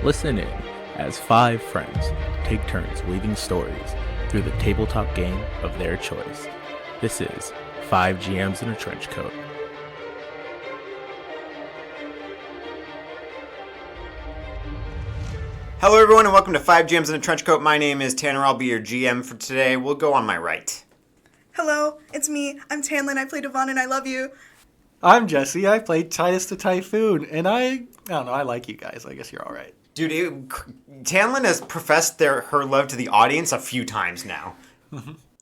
Listen in as 5 friends take turns weaving stories through the tabletop game of their choice. This is 5 GMs in a Trench Coat. Hello everyone and welcome to 5 GMs in a Trench Coat. My name is Tanner. I'll be your GM for today. We'll go on my right. Hello, it's me. I'm Tanlin. I play Devon and I love you. I'm Jesse. I played Titus the Typhoon, and I don't know, I like you guys. I guess you're all right. Dude, Tanlin has professed her love to the audience a few times now.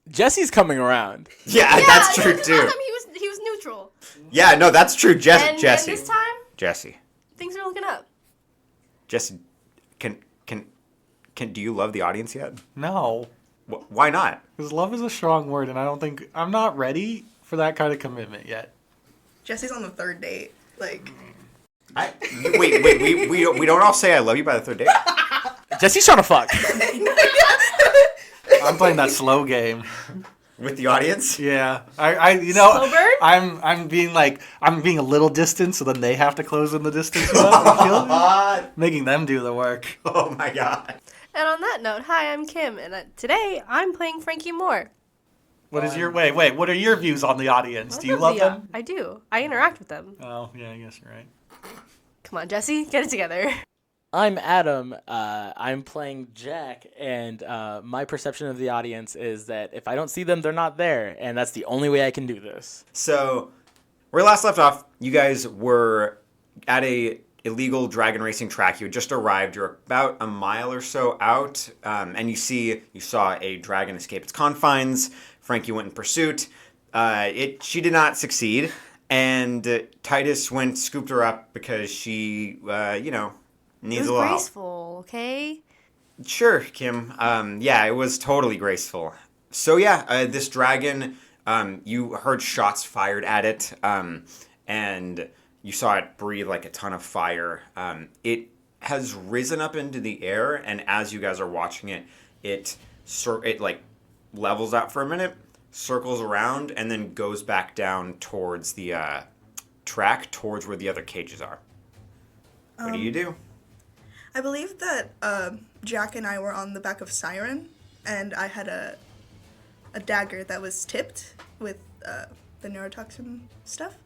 Jesse's coming around. Yeah, that's true too. Last time he was neutral. Yeah, no, that's true. Jesse. And this time, Jesse. things are looking up. Jesse, do you love the audience yet? No. Why not? Because love is a strong word, and I'm not ready for that kind of commitment yet. Jesse's on the third date. Like, Wait, we don't all say I love you by the third date? Jesse's trying to fuck. I'm playing that slow game. With the audience? Yeah. Slow burn? I'm being a little distant, so then they have to close in the distance. You know? Making them do the work. Oh my god. And on that note, hi, I'm Kim, and today I'm playing Frankie Moore. What is your what are your views on the audience? Do you love them? I do. I interact with them. Oh, yeah, I guess you're right. Come on, Jesse, get it together. I'm Adam. I'm playing Jack, and my perception of the audience is that if I don't see them, they're not there, and that's the only way I can do this. So, where we last left off, you guys were at a illegal dragon racing track. You had just arrived. You're about a mile or so out, and you saw a dragon escape its confines. Frankie went in pursuit. She did not succeed, and Titus scooped her up because she, needs a little help. Graceful, okay? Sure, Kim. Yeah, it was totally graceful. So yeah, this dragon, you heard shots fired at it, and you saw it breathe like a ton of fire. It has risen up into the air, and as you guys are watching it, it levels out for a minute, circles around, and then goes back down towards the track, towards where the other cages are. What do you do? I believe that Jack and I were on the back of Siren, and I had a dagger that was tipped with the neurotoxin stuff.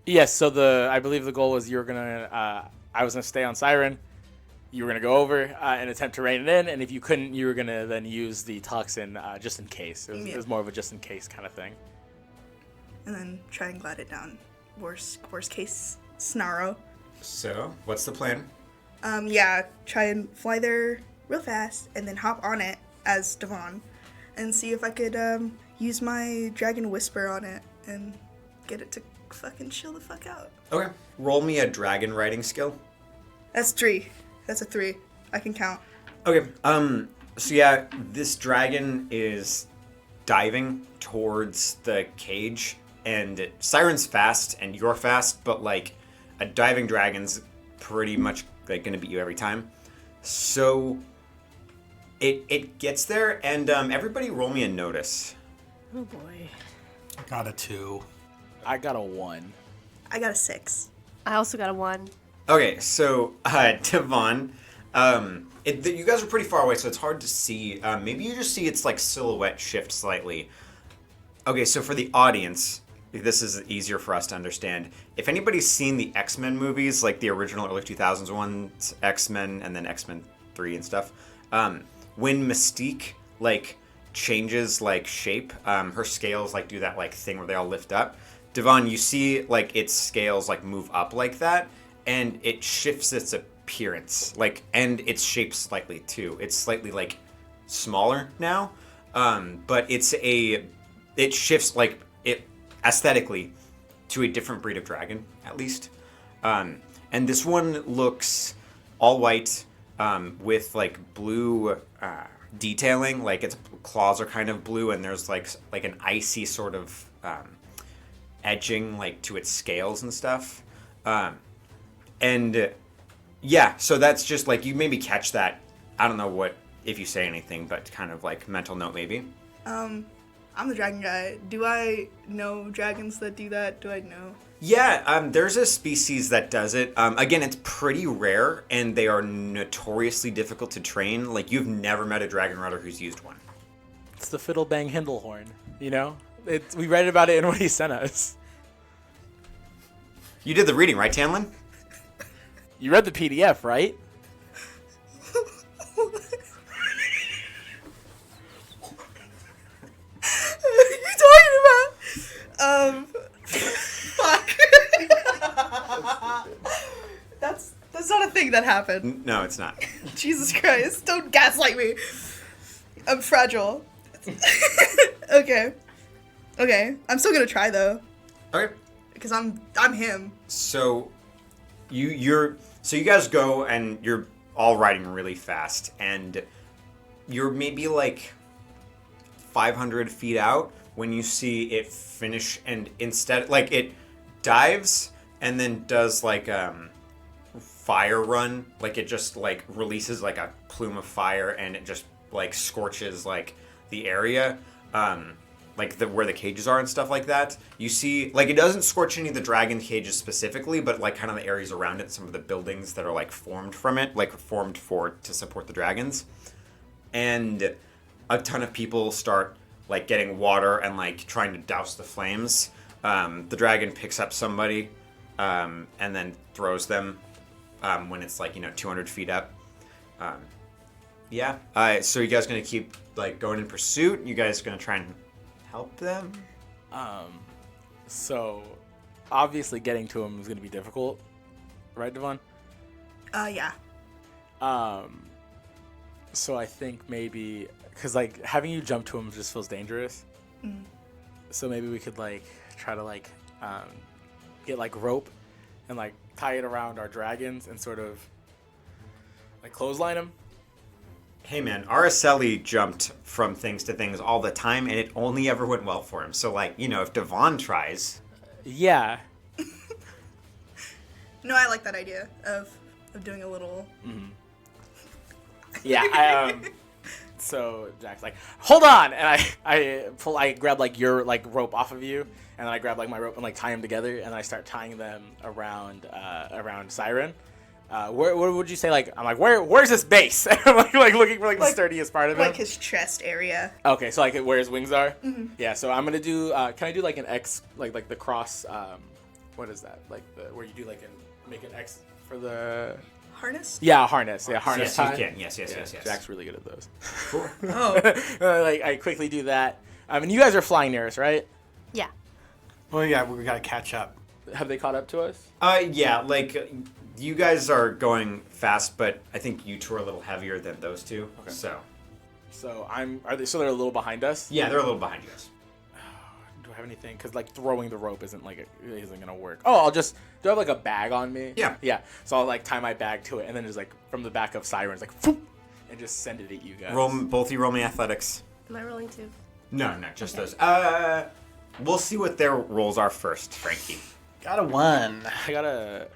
Yes, so I believe the goal was I was gonna stay on Siren. You were gonna go over and attempt to rein it in, and if you couldn't, you were gonna then use the toxin just in case. It was more of a just in case kind of thing. And then try and glide it down. Worst case scenario. So, what's the plan? Try and fly there real fast, and then hop on it as Devon, and see if I could use my dragon whisper on it and get it to fucking chill the fuck out. Okay. Roll me a dragon riding skill. That's 3. That's a 3. I can count. Okay. So yeah, this dragon is diving towards the cage, and Siren's fast and you're fast, but like a diving dragon's pretty much like gonna beat you every time. So it gets there, and everybody roll me a notice. Oh boy. I got a 2. I got a 1. I got a 6. I also got a 1. Okay, so Devon, you guys are pretty far away, so it's hard to see. Maybe you just see its like silhouette shift slightly. Okay, so for the audience, this is easier for us to understand. If anybody's seen the X-Men movies, like the original early 2000s ones, X-Men and then X-Men 3 and stuff, when Mystique like changes like shape, her scales like do that like thing where they all lift up. Devon, you see like its scales like move up like that, and it shifts its appearance, like, and its shape slightly too. It's slightly like smaller now, but it shifts like it aesthetically to a different breed of dragon, at least. And this one looks all white with like blue detailing, like its claws are kind of blue, and there's like an icy sort of edging like to its scales and stuff. So that's just like, you maybe catch that. I don't know if you say anything, but kind of like mental note maybe. I'm the dragon guy. Do I know dragons that do that? Do I know? Yeah, there's a species that does it. Again, it's pretty rare, and they are notoriously difficult to train. Like, you've never met a dragon rider who's used one. It's the fiddle bang hindlehorn, you know? We read about it in what he sent us. You did the reading, right, Tamlin? You read the PDF, right? What are you talking about? Fuck. That's not a thing that happened. No, it's not. Jesus Christ! Don't gaslight me. I'm fragile. Okay. I'm still gonna try though, Okay. because I'm him. So you guys go and you're all riding really fast, and you're maybe like 500 feet out when you see it finish, and instead, like, it dives and then does like fire run, like it just like releases like a plume of fire, and it just like scorches like the area, like where the cages are and stuff like that. You see, like, it doesn't scorch any of the dragon cages specifically, but like kind of the areas around it, some of the buildings that are like formed from it, like formed to support the dragons. And a ton of people start like getting water and like trying to douse the flames. The dragon picks up somebody and then throws them when it's like 200 feet up. So you guys gonna keep like going in pursuit? You guys gonna try and help them? So obviously getting to him is going to be difficult, right, Devon? Yeah. So I think maybe, because like having you jump to him just feels dangerous. Mm. So maybe we could like try to like get like rope and like tie it around our dragons and sort of like clothesline them. Hey man, Araceli jumped from things to things all the time, and it only ever went well for him. So like, if Devon tries. Yeah. No, I like that idea of doing a little. Mm-hmm. Yeah. So Jack's like, hold on, and I grab like your like rope off of you, and then I grab like my rope and like tie them together, and I start tying them around Siren. What would you say? Like, I'm like, where's his base? I'm like looking for like the sturdiest part of him. Like his chest area. Okay, so like where his wings are. Mm-hmm. Yeah. So I'm gonna do. Can I do like an X, like the cross? What is that? Like where you do like make an X for the Harness? Yeah, harness. Yeah, harness. Yes, tie. you can. Yes. Jack's really good at those. Cool. Oh. Like I quickly do that. And you guys are flying near us, right? Yeah. Well, yeah, we gotta catch up. Have they caught up to us? Yeah, like, you guys are going fast, but I think you two are a little heavier than those two. Okay. So they're a little behind us? yeah, they're a little behind you guys. Do I have anything? Because like throwing the rope isn't gonna work. Oh, do I have like a bag on me? Yeah. Yeah. So I'll like tie my bag to it, and then just like from the back of Sirens, like, whoop, and just send it at you guys. Both of you roll me athletics. Am I rolling too? No, just those. We'll see what their rolls are first, Frankie. Got a 1. I got a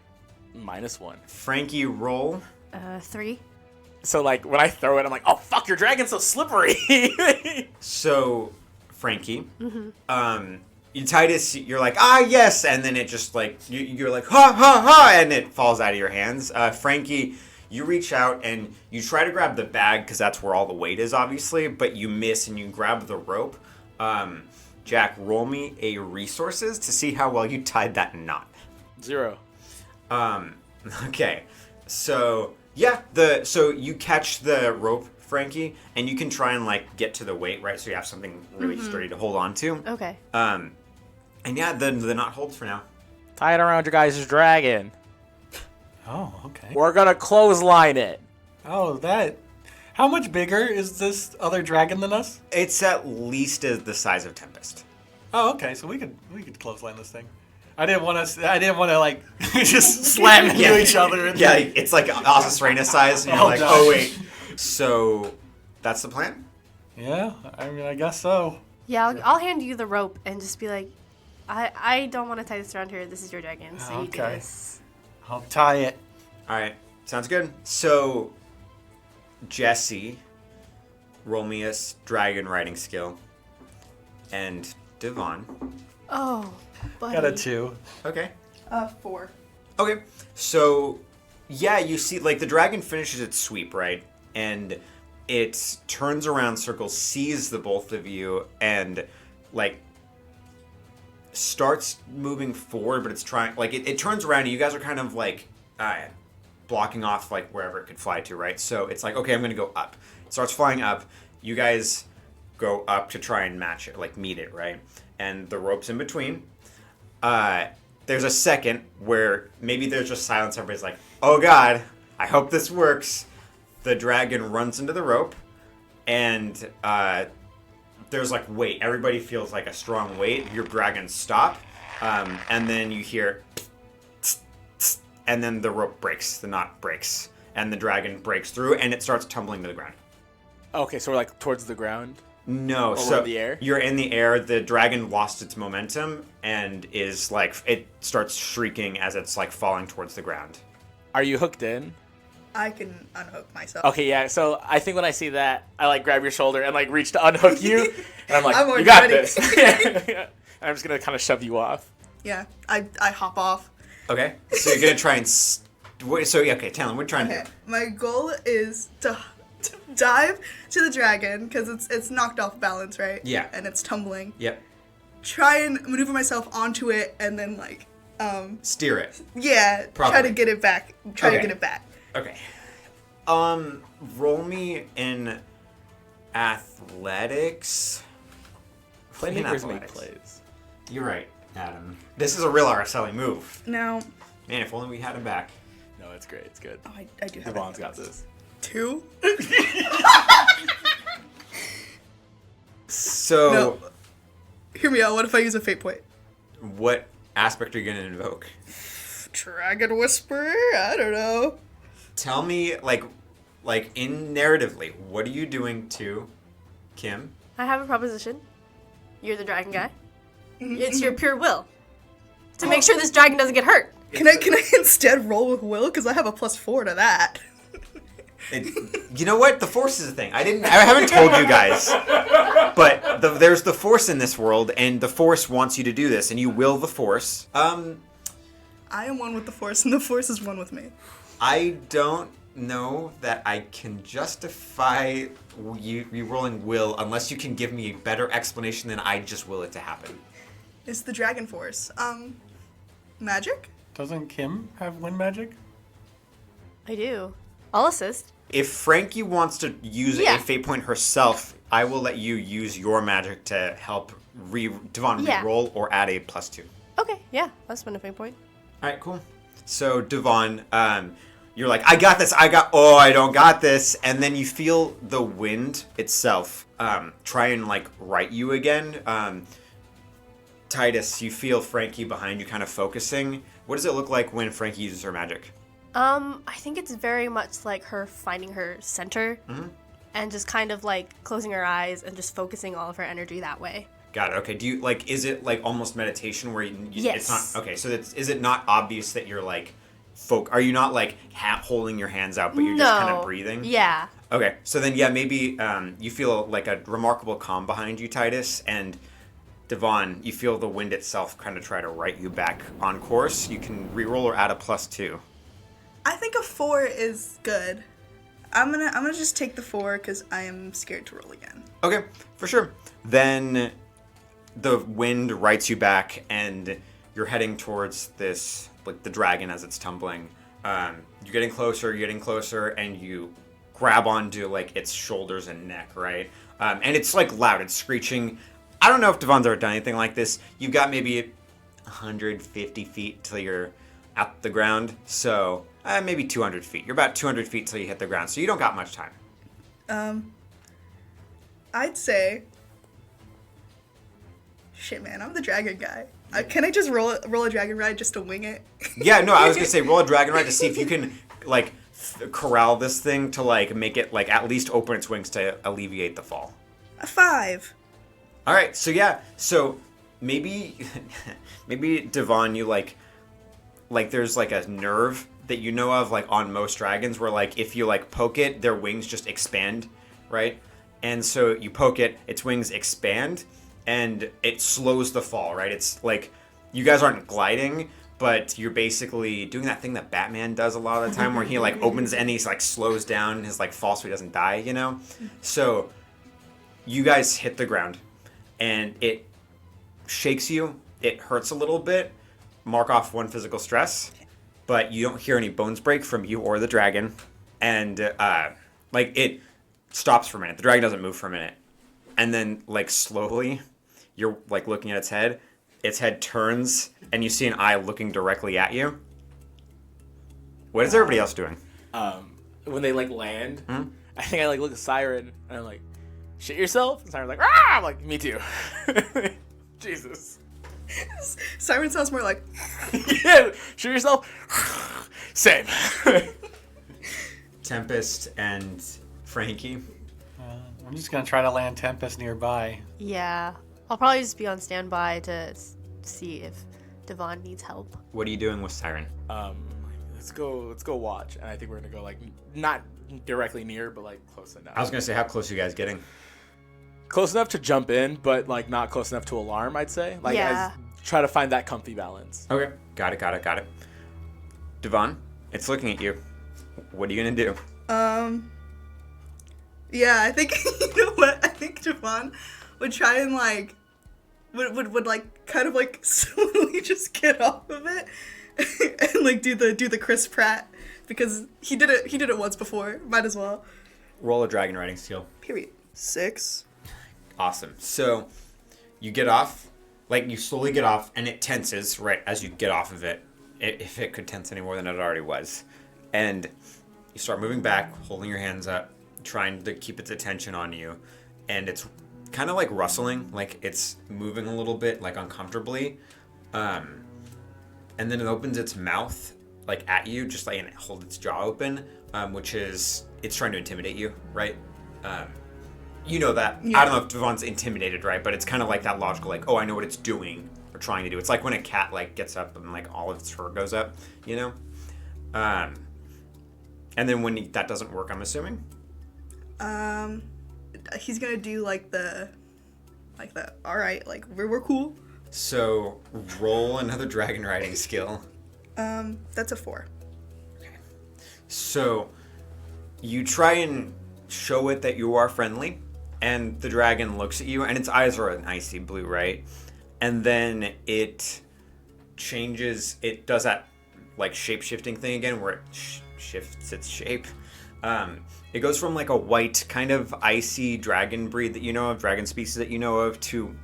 -1. Frankie, roll. 3. So like when I throw it, I'm like, oh fuck, your dragon's so slippery. So, Frankie, you Titus, you're like, yes, and then it just like you're like, ha ha ha, and it falls out of your hands. Frankie, you reach out and you try to grab the bag because that's where all the weight is, obviously, but you miss and you grab the rope. Jack, roll me a resources to see how well you tied that knot. 0. Okay, so yeah, so you catch the rope, Frankie, and you can try and like get to the weight, right? So you have something really sturdy to hold on to. Okay. And yeah, the knot holds for now. Tie it around your guys' dragon. Oh, okay. We're gonna clothesline it. Oh, that. How much bigger is this other dragon than us? It's at least the size of Tempest. Oh, okay. So we could clothesline this thing. I didn't want to like just slam into each other. And Yeah, it's like Ossus Reina size, and you're like, gosh. oh wait. So that's the plan? Yeah, I mean, I guess so. Yeah, I'll hand you the rope and just be like, I don't want to tie this around here. This is your dragon, so you do Okay. this. I'll tie it. All right, sounds good. So, Jesse, roll me a dragon riding skill. And Devon. Oh, buddy. Got a 2. Okay. 4. Okay. So, yeah, you see, like, the dragon finishes its sweep, right? And it turns around, circles, sees the both of you, and, like, starts moving forward, but it's trying, like, it turns around, and you guys are kind of, like, blocking off, like, wherever it could fly to, right? So it's like, okay, I'm going to go up. It starts flying up. You guys go up to try and match it, like, meet it, right? And the rope's in between. There's a second where maybe there's just silence. Everybody's like, oh God, I hope this works. The dragon runs into the rope, and there's like weight. Everybody feels like a strong weight. Your dragons stop, and then you hear, and then the rope breaks, the knot breaks, and the dragon breaks through, and it starts tumbling to the ground. Okay, so we're like towards the ground. No, Or so we're in the air? You're in the air. The dragon lost its momentum and is like, it starts shrieking as it's like falling towards the ground. Are you hooked in? I can unhook myself. Okay, yeah. So I think when I see that, I like grab your shoulder and like reach to unhook you, and I'm like, I'm "You already got ready." this." And I'm just gonna kind of shove you off. Yeah, I hop off. Okay, so you're gonna try and okay, Talon, what are you trying to Okay, do? my goal is to dive to the dragon because it's knocked off balance, right? Yeah. And it's tumbling. Yep, Try and maneuver myself onto it, and then like, steer it. yeah, try Properly. to get it back. Try Okay. to get it back. Okay. Roll me in athletics. Play me in Playmakers make athletics. plays. You're right, Adam. This is a real Araceli move. Now, Man, if only we had him back. No, it's great. It's good. oh, I do have Devon's got this. 2. So, No. Hear me out. What if I use a fate point? what aspect are you gonna invoke? Dragon Whisperer? I don't know. Tell me, like in narratively, what are you doing to Kim? I have a proposition. You're the dragon guy. It's your pure will to make sure this dragon doesn't get hurt. Can I instead roll with will? Because I have a +4 to that. You know what? The Force is a thing. I haven't told you guys, but there's the Force in this world, and the Force wants you to do this, and you will the Force. I am one with the Force, and the Force is one with me. I don't know that I can justify you rolling will unless you can give me a better explanation than I just will it to happen. It's the Dragon Force. Magic? Doesn't Kim have wind magic? I do. I'll assist. If Frankie wants to use Yeah. a fate point herself, I will let you use your magic to help Devon Yeah. re-roll or add a +2. Okay, yeah, I'll spend a fate point. All right, cool. So Devon, you're like, I got this. I don't got this. And then you feel the wind itself try and like right you again. Titus, you feel Frankie behind you kind of focusing. What does it look like when Frankie uses her magic? I think it's very much like her finding her center and just kind of like closing her eyes and just focusing all of her energy that way. Got it. Okay. Do you like? Is it like almost meditation where Yes. it's not? Okay. So is it not obvious that you're like, Are you not like holding your hands out, but you're just kind of breathing? Yeah. Okay. So then, yeah, maybe you feel like a remarkable calm behind you, Titus, and Devon. You feel the wind itself kind of try to right you back on course. You can reroll or add a +2. I think a 4 is good. I'm gonna just take the 4 because I am scared to roll again. Okay, for sure. Then the wind rights you back, and you're heading towards this, like the dragon as it's tumbling. You're getting closer, and you grab onto like its shoulders and neck, right? And it's like loud, it's screeching. I don't know if Devon's ever done anything like this. You've got maybe 150 feet till you're at the ground, so maybe 200 feet. You're about 200 feet till you hit the ground, so you don't got much time. I'd say, shit, man, I'm the dragon guy. Can I just roll a dragon ride just to wing it? Yeah, no, I was gonna say roll a dragon ride to see if you can like corral this thing to like make it like at least open its wings to alleviate the fall. A 5. All right, so yeah, so maybe Devon, you like there's like a nerve that you know of like on most dragons where like if you like poke it, their wings just expand, right? And so you poke it, its wings expand, and it slows the fall, right? It's like you guys aren't gliding, but you're basically doing that thing that Batman does a lot of the time where he like opens and he's like slows down his like fall so he doesn't die, you know? So you guys hit the ground and it shakes you. It hurts a little bit. Mark off 1 physical stress, but you don't hear any bones break from you or the dragon. And like it stops for a minute. The dragon doesn't move for a minute. And then like slowly you're like looking at its head. Its head turns and you see an eye looking directly at you. What is everybody else doing? When they like land, I think I like look at Siren and I'm like, shit yourself? And Siren's like, ah! I'm like, me too. Jesus. Siren sounds more like. Yeah, shit yourself? Same. Tempest and Frankie. I'm just going to try to land Tempest nearby. Yeah. I'll probably just be on standby to see if Devon needs help. What are you doing with Siren? Let's go watch. And I think we're gonna go like not directly near, but like close enough. I was gonna say, how close are you guys getting? Close enough to jump in, but like not close enough to alarm, I'd say. Like Yeah. try to find that comfy balance. Okay, got it. Devon, it's looking at you. What are you gonna do? Yeah, I think you know what? I think Devon would try and like would like kind of like slowly just get off of it and like do the Chris Pratt because he did it once before. Might as well. Roll a dragon riding skill. Period. 6. Awesome. So you get off, like you slowly get off, and it tenses right as you get off of it. If it could tense any more than it already was, and you start moving back, holding your hands up, trying to keep its attention on you, and it's kind of like rustling, like it's moving a little bit, like uncomfortably, and then it opens its mouth like at you, just like, and it holds its jaw open, which is it's trying to intimidate you, right? You know that. Yeah. I don't know if Devon's intimidated, right? But it's kind of like that logical, like, oh, I know what it's doing or trying to do. It's like when a cat like gets up and like all of its fur goes up, you know. And then when that doesn't work, I'm assuming. He's gonna do like the all right, like we're cool. So roll another dragon riding skill. That's a 4. So you try and show it that you are friendly, and the dragon looks at you, and its eyes are an icy blue, right? And then it changes. It does that like shape-shifting thing again, where it shifts its shape. It goes from like a white kind of icy dragon breed that you know of, dragon species that you know of, to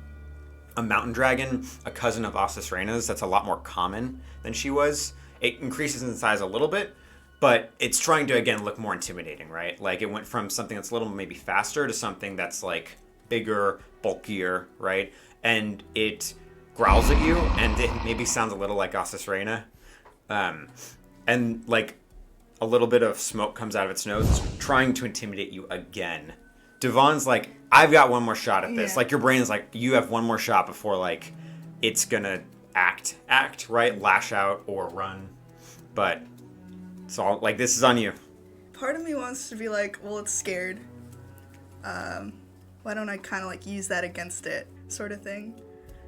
a mountain dragon, a cousin of Ossus Reina's that's a lot more common than she was. It increases in size a little bit, but it's trying to, again, look more intimidating, right? Like it went from something that's a little maybe faster to something that's like bigger, bulkier, right? And it growls at you, and it maybe sounds a little like Ossus Reina. And like a little bit of smoke comes out of its nose. It's trying to intimidate you again. Devon's like, I've got one more shot at this. Yeah. Like your brain's like, you have one more shot before like it's gonna act, right? Lash out or run. But it's all like, this is on you. Part of me wants to be like, well, it's scared. Why don't I kind of like use that against it, sort of thing?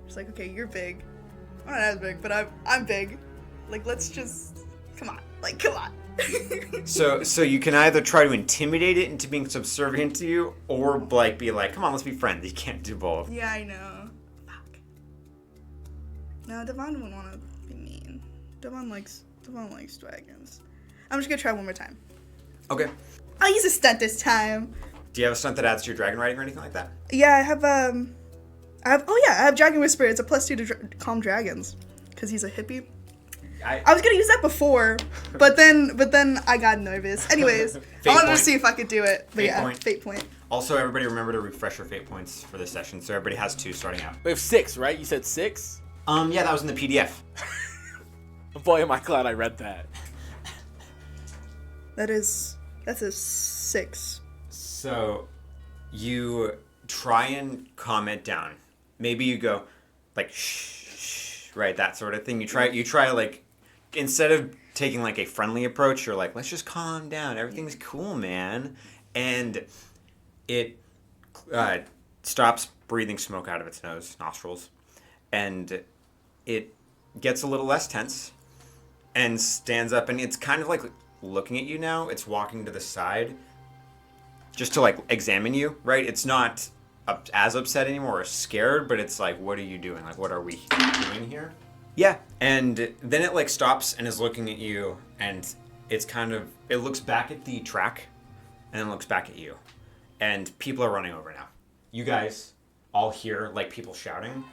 It's like, okay, you're big. I'm not as big, but I'm big. Like, let's just come on. So you can either try to intimidate it into being subservient to you, or like be like, come on, let's be friends. You can't do both. Yeah, I know. Fuck. No, Devon wouldn't want to be mean. Devon likes dragons. I'm just gonna try one more time. Okay. I'll use a stunt this time. Do you have a stunt that adds to your dragon riding or anything like that? Yeah, I have Dragon Whisper. It's a +2 to calm dragons, because he's a hippie. I was gonna use that before, but then I got nervous. Anyways, I wanted to see if I could do it. But fate point. Also, everybody remember to refresh your fate points for this session. So everybody has 2 starting out. We have 6, right? You said 6? Yeah, that was in the PDF. Boy, am I glad I read that. That's a 6. So you try and calm it down. Maybe you go like shh, right, that sort of thing. You try like, instead of taking like a friendly approach, you're like, let's just calm down. Everything's cool, man. And it stops breathing smoke out of its nostrils. And it gets a little less tense and stands up, and it's kind of like looking at you now. It's walking to the side just to like examine you, right? It's not as upset anymore or scared, but it's like, what are you doing? Like, what are we doing here? Yeah. And then it like stops and is looking at you, and it's kind of, it looks back at the track and then looks back at you. And people are running over now. You guys all hear like people shouting.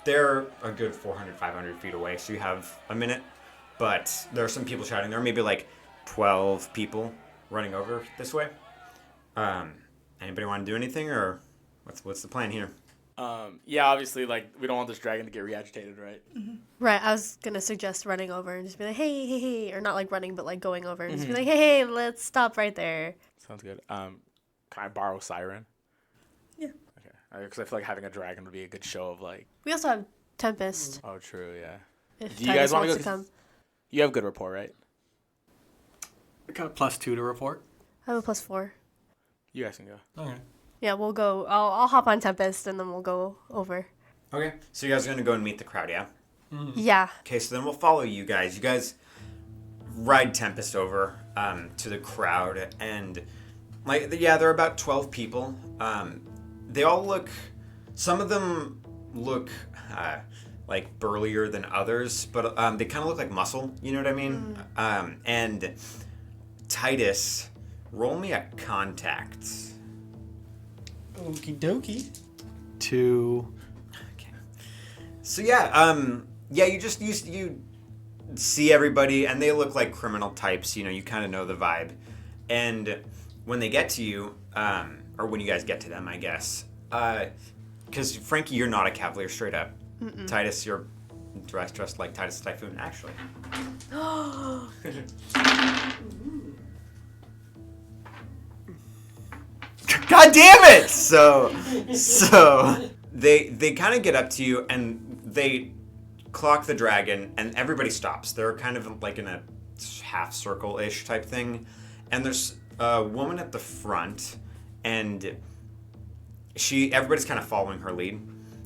They're a good 400, 500 feet away, so you have a minute. But there are some people shouting. There are maybe like 12 people running over this way. Anybody want to do anything, or what's the plan here? Yeah, obviously, like, we don't want this dragon to get re-agitated, right? Mm-hmm. Right, I was going to suggest running over and just be like, hey, hey, hey, or not like running, but like going over and just be like, hey, hey, let's stop right there. Sounds good. Can I borrow Siren? Yeah. Okay. Because I feel like having a dragon would be a good show of, like... We also have Tempest. Oh, true, yeah. If Do you guys want wants to to come. You have good rapport, right? I got a +2 to report. I have a +4. You guys can go. Okay. Yeah, we'll go. I'll hop on Tempest and then we'll go over. Okay, so you guys are going to go and meet the crowd, yeah? Yeah. Okay, so then we'll follow you guys. You guys ride Tempest over to the crowd, and like, yeah, there are about 12 people. They all look, some of them look like burlier than others, but they kind of look like muscle, you know what I mean? And Titus, roll me a contact. Okie dokie. 2. Okay. So yeah, you see everybody, and they look like criminal types. You know, you kind of know the vibe. And when they get to you, or when you guys get to them, I guess, because Frankie, you're not a cavalier straight up. Mm-mm. Titus, you're dressed like Titus Typhoon, actually. God damn it! So they kind of get up to you, and they clock the dragon, and everybody stops. They're kind of like in a half circle-ish type thing, and there's a woman at the front, and everybody's kind of following her lead.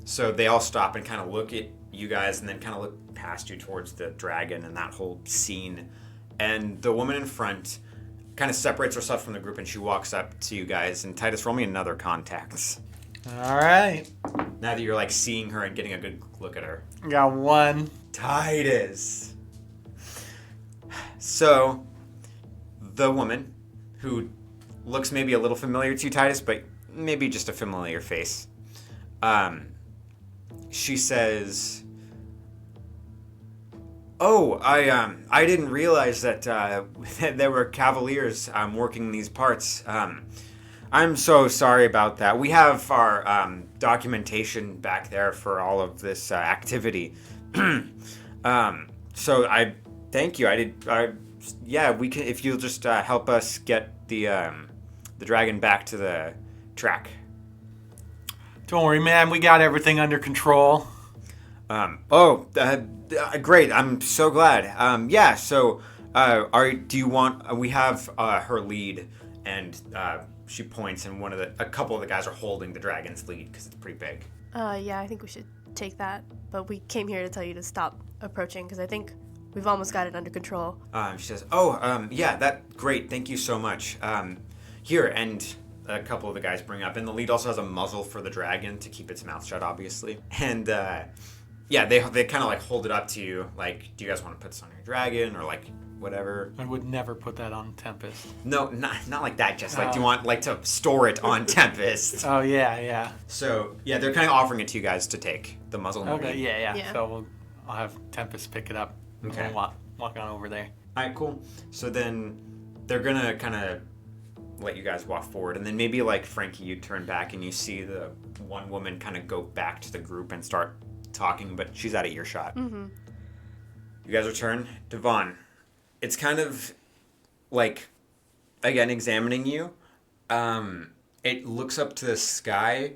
So they all stop and kind of look at you guys, and then kind of look past you towards the dragon and that whole scene. And the woman in front kind of separates herself from the group, and she walks up to you guys. And Titus, roll me another contacts. All right. Now that you're like seeing her and getting a good look at her. Got 1. Titus. So, the woman, who looks maybe a little familiar to you, Titus, but maybe just a familiar face. She says, "Oh, I didn't realize that there were cavaliers working these parts. I'm so sorry about that. We have our documentation back there for all of this activity. So I thank you. Yeah, we can, if you'll just help us get the dragon back to the track." Don't worry, man. We got everything under control. Great. I'm so glad. Yeah. So, do you want? We have her lead, and she points, and a couple of the guys are holding the dragon's lead because it's pretty big. Yeah, I think we should take that. But we came here to tell you to stop approaching because I think we've almost got it under control. She says, yeah, great. Thank you so much. Here, and a couple of the guys bring up, and the lead also has a muzzle for the dragon to keep its mouth shut, obviously. And yeah, they kind of like hold it up to you, like, do you guys want to put this on your dragon, or like whatever? I would never put that on Tempest. No, not like that. Just like, do you want like to store it on Tempest? Oh yeah. So yeah, they're kind of offering it to you guys to take the muzzle. And Okay, the lead. yeah. So I'll have Tempest pick it up. Okay. And walk on over there. All right, cool. So then they're gonna kind of let you guys walk forward, and then maybe like Frankie, you turn back and you see the one woman kind of go back to the group and start talking, but she's out of earshot. Mm-hmm. You guys return to Vaughn. It's kind of like, again, examining you. It looks up to the sky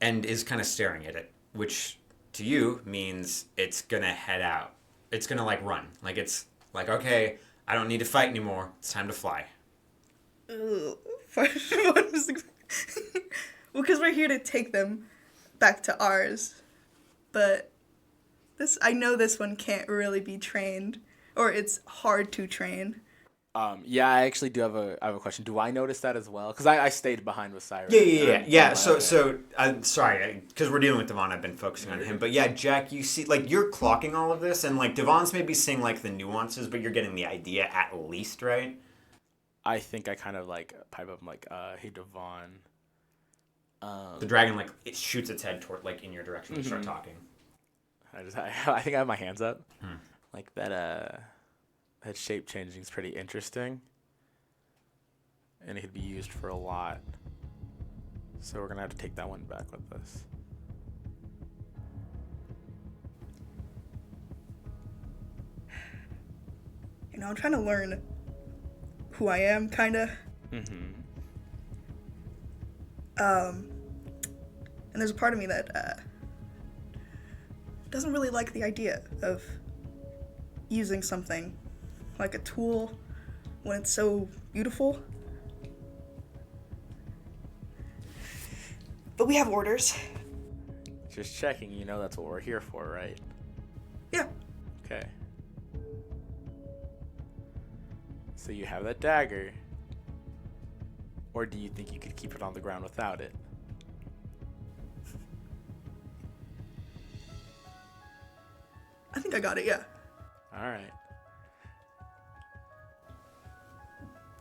and is kind of staring at it, which to you means it's gonna head out. It's gonna like run. Like it's like, okay, I don't need to fight anymore. It's time to fly. Well, because we're here to take them back to ours. But I know this one can't really be trained, or it's hard to train. Yeah, I actually do have a question. Do I notice that as well? Because I stayed behind with Siren. Yeah. So I'm sorry, because we're dealing with Devon. I've been focusing on him, but yeah, Jack, you see, like, you're clocking all of this, and like Devon's maybe seeing like the nuances, but you're getting the idea at least, right? I think I kind of like pipe up. I'm like, hey, Devon. The dragon like it shoots its head toward like in your direction and start talking. I think I have my hands up. Like that shape changing is pretty interesting, and it could be used for a lot. So we're gonna have to take that one back with us. You know, I'm trying to learn who I am, kind of. And there's a part of me that doesn't really like the idea of using something like a tool when it's so beautiful. But we have orders. Just checking, you know that's what we're here for, right? Yeah. Okay. So you have that dagger. Or do you think you could keep it on the ground without it? I think I got it, yeah. Alright.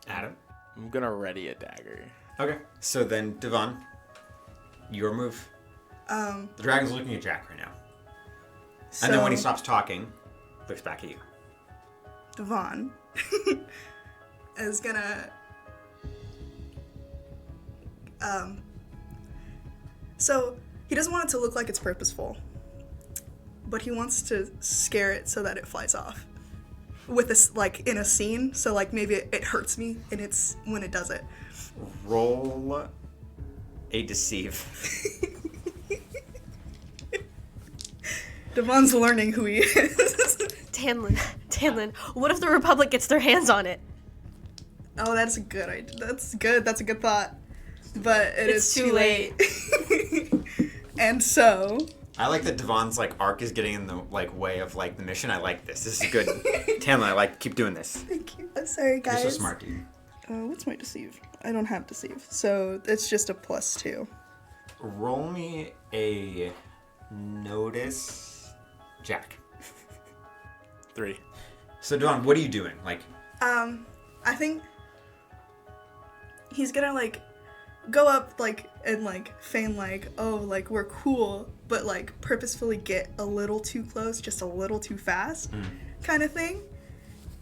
Adam? I'm gonna ready a dagger. Okay. So then, Devon, your move. The dragon's looking at Jack right now. And then when he stops talking, looks back at you. Devon is gonna so he doesn't want it to look like it's purposeful, but he wants to scare it so that it flies off with this, like, in a scene, so like maybe it hurts me and it's when it does it. Roll a deceive. Devon's learning who he is. Tanlin, what if the Republic gets their hands on it? Oh, that's a good idea. That's a good thought. But it's too late. And so... I like that Devon's, like, arc is getting in the, like, way of, like, the mission. I like this. This is good. Tamlin, keep doing this. Thank you. I'm sorry, guys. You're so smart, dude. What's my deceive? I don't have deceive. So it's just a +2. Roll me a notice, Jack. 3. So, Devon, what are you doing? Like... I think he's gonna, like, go up, like, and, like, feign, like, oh, like, we're cool, but, like, purposefully get a little too close, just a little too fast, kind of thing.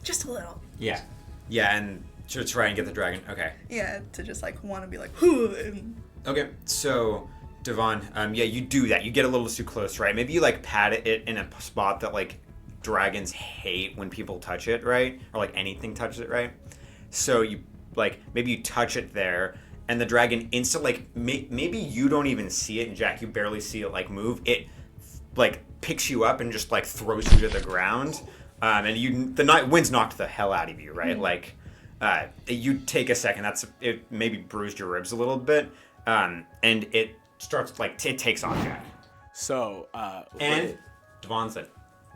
Just a little. Yeah. Yeah, and to try and get the dragon. Okay. Yeah, to just, like, want to be like, whoo, and... Okay, so, Devon, yeah, you do that. You get a little too close, right? Maybe you, like, pat it in a spot that, like, dragons hate when people touch it, right? Or, like, anything touches it, right? So you, like, maybe you touch it there, and the dragon like, maybe you don't even see it, and Jack, you barely see it, like, move. It, like, picks you up and just, like, throws you to the ground, and the wind's knocked the hell out of you, right? Like, you take a second, it maybe bruised your ribs a little bit, and it starts, like, it takes off, Jack. So, and Devon's a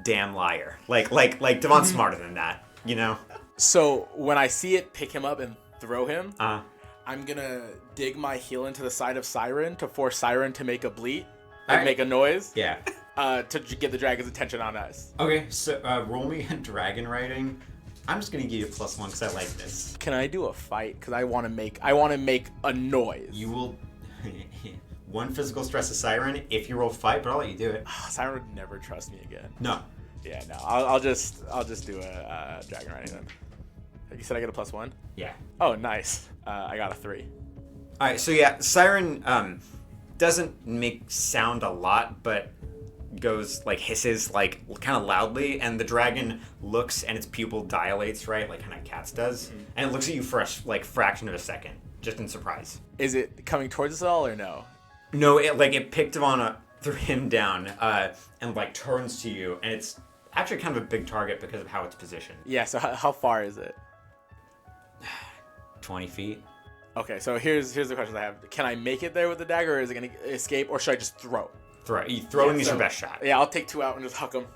damn liar. Like, Devon's smarter than that, you know? So when I see it pick him up and throw him, I'm gonna dig my heel into the side of Siren to force Siren to make a bleat, Alright. make a noise, Yeah. to get the dragon's attention on us. Okay, so roll me a dragon riding. I'm just gonna give you a +1 because I like this. Can I do a fight? Because I want to make a noise. You will 1 physical stress a Siren if you roll fight, but I'll let you do it. Siren would never trust me again. No. Yeah, no. I'll just do a dragon riding then. You said I get a +1? Yeah. Oh, nice. I got a 3. All right, so yeah, Siren doesn't make sound a lot, but goes, like, hisses, like, kind of loudly, and the dragon looks and its pupil dilates, right, like kind of cats does, and it looks at you for a, like, fraction of a second, just in surprise. Is it coming towards us at all or no? No, it picked him threw him down, and, like, turns to you, and it's actually kind of a big target because of how it's positioned. Yeah, so how far is it? 20 feet. Okay, so here's the question I have. Can I make it there with the dagger, or is it going to escape, or should I just throw? Throwing is your best shot. Yeah, I'll take 2 out and just huck them.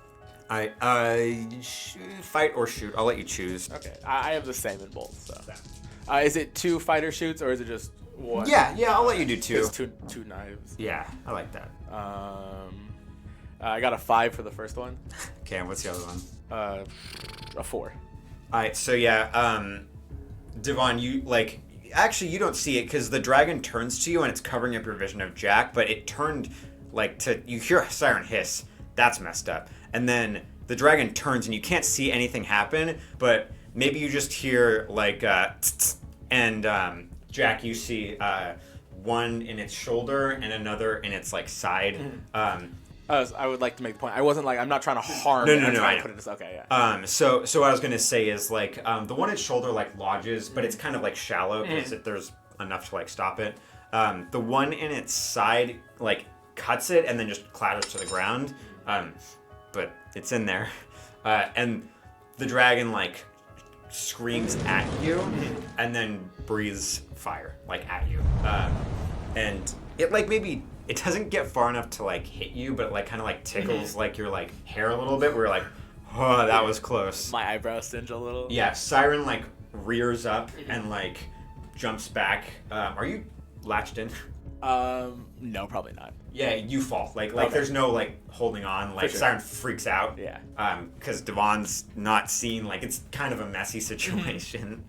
Fight or shoot. I'll let you choose. Okay, I have the same in both. So, is it 2 fighter shoots, or is it just 1? Yeah, I'll let you do 2. It's two knives. Yeah, I like that. I got a 5 for the first one. Okay, and what's the other one? A 4. All right, so Devon, you actually you don't see it because the dragon turns to you and it's covering up your vision of Jack, but it turned you hear a siren hiss. That's messed up. And then the dragon turns and you can't see anything happen, but maybe you just hear and Jack, you see one in its shoulder and another in its side. I would like to make the point. I wasn't I'm not trying to harm. No. I put it okay, yeah. So what I was gonna say is the one in its shoulder lodges, but it's kind of shallow because there's enough to stop it. The one in its side cuts it and then just clatters to the ground. But it's in there, and the dragon screams at you, and then breathes fire at you, and it maybe. It doesn't get far enough to hit you, but kind of tickles your hair a little bit. Where you're oh, that was close. My eyebrows singe a little. Yeah, Siren rears up and jumps back. Are you latched in? No, probably not. Yeah, you fall. Okay. There's no holding on. Sure. Siren freaks out. Yeah. Because Devon's not seen. It's kind of a messy situation.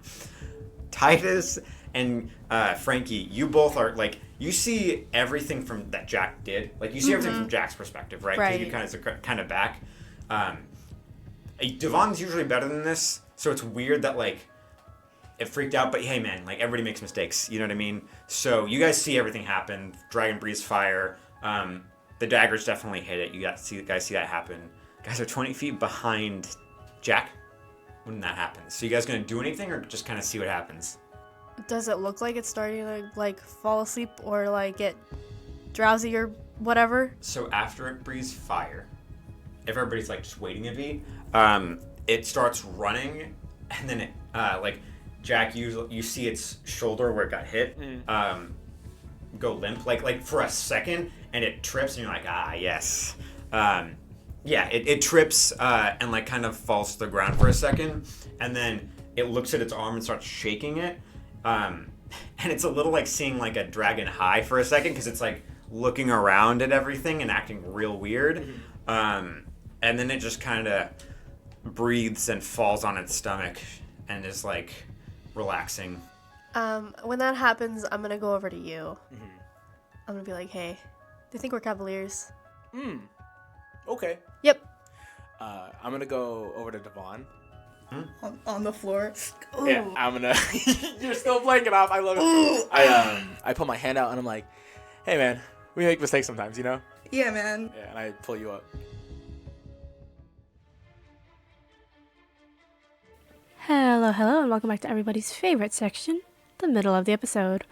Titus and Frankie, you both are you see everything from that Jack did. You see everything from Jack's perspective, right? Because you kind of back. Devon's usually better than this, so it's weird that it freaked out. But hey, man, everybody makes mistakes. You know what I mean? So you guys see everything happen. Dragon breathes fire. The daggers definitely hit it. You guys see that happen. Guys are 20 feet behind Jack when that happens. So you guys gonna do anything or just kind of see what happens? Does it look like it's starting to fall asleep or get drowsy or whatever? So after it breathes fire, if everybody's just waiting a beat, it starts running, and then it Jack, you see its shoulder where it got hit, go limp for a second, and it trips, and you're yes. It trips and kind of falls to the ground for a second, and then it looks at its arm and starts shaking it. And it's a little seeing a dragon high for a second because it's looking around at everything and acting real weird. And then it just kind of breathes and falls on its stomach and is relaxing. When that happens, I'm gonna go over to you. I'm gonna be hey, do you think we're cavaliers? Okay. Yep. I'm gonna go over to Devon. On the floor. Ooh. Yeah, I'm gonna. You're still playing it off. I love it. I put my hand out and I'm hey man, we make mistakes sometimes, you know? Yeah, man. Yeah, and I pull you up. Hello, and welcome back to everybody's favorite section, the middle of the episode.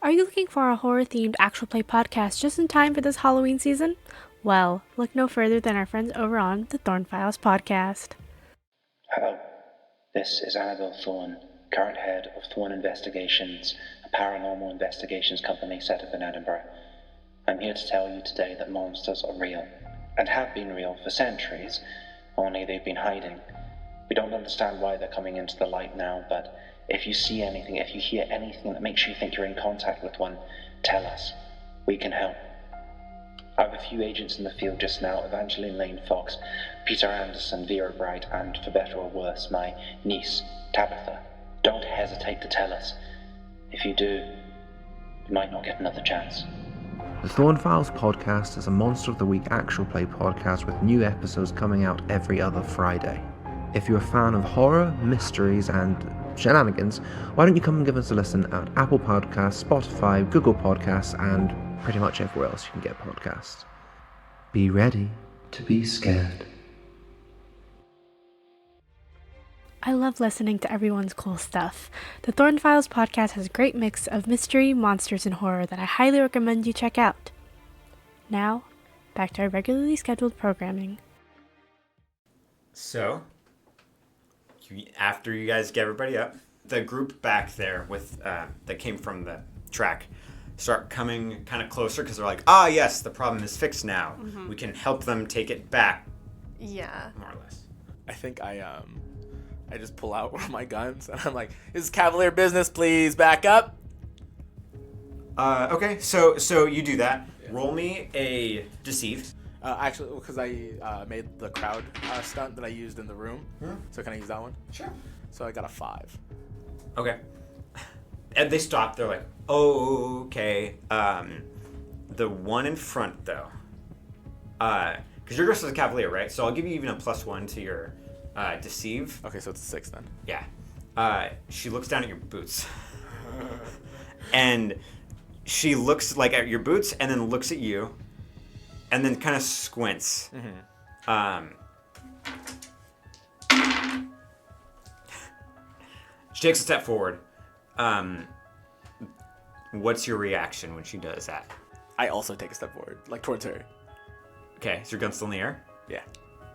Are you looking for a horror-themed actual play podcast just in time for this Halloween season? Well, look no further than our friends over on the Thorne Files Podcast. Hello, this is Annabelle Thorne, current head of Thorne Investigations, a paranormal investigations company set up in Edinburgh. I'm here to tell you today that monsters are real, and have been real for centuries, only they've been hiding. We don't understand why they're coming into the light now, but if you see anything, if you hear anything that makes you think you're in contact with one, tell us. We can help. I have a few agents in the field just now, Evangeline Lane Fox, Peter Anderson, Vera Bright, and for better or worse, my niece, Tabitha. Don't hesitate to tell us. If you do, you might not get another chance. The Thorne Files Podcast is a Monster of the Week actual play podcast with new episodes coming out every other Friday. If you're a fan of horror, mysteries, and shenanigans, why don't you come and give us a listen at Apple Podcasts, Spotify, Google Podcasts, and pretty much everywhere else you can get podcasts. Be ready to be scared. I love listening to everyone's cool stuff. The Thorne Files Podcast has a great mix of mystery, monsters, and horror that I highly recommend you check out. Now, back to our regularly scheduled programming. So, after you guys get everybody up, The group back there with that came from the track start coming kind of closer because they're like, yes, the problem is fixed now. Mm-hmm. We can help them take it back. Yeah. More or less. I think I just pull out one of my guns and I'm like, "This is Cavalier business, please back up." Okay, so you do that. Yeah. Roll me a deceive. Actually, because I made the crowd stunt that I used in the room. Hmm? So can I use that one? Sure. So I got a 5. Okay. And they stop. They're like, "Oh, okay." The one in front, though, because you're dressed as a cavalier, right? So I'll give you even a +1 to your deceive. Okay, so it's a 6 then. Yeah. She looks down at your boots, and she looks like at your boots, and then looks at you, and then kind of squints. Mm-hmm. She takes a step forward. What's your reaction when she does that? I also take a step forward, like towards her. Okay, so your gun's still in the air? Yeah.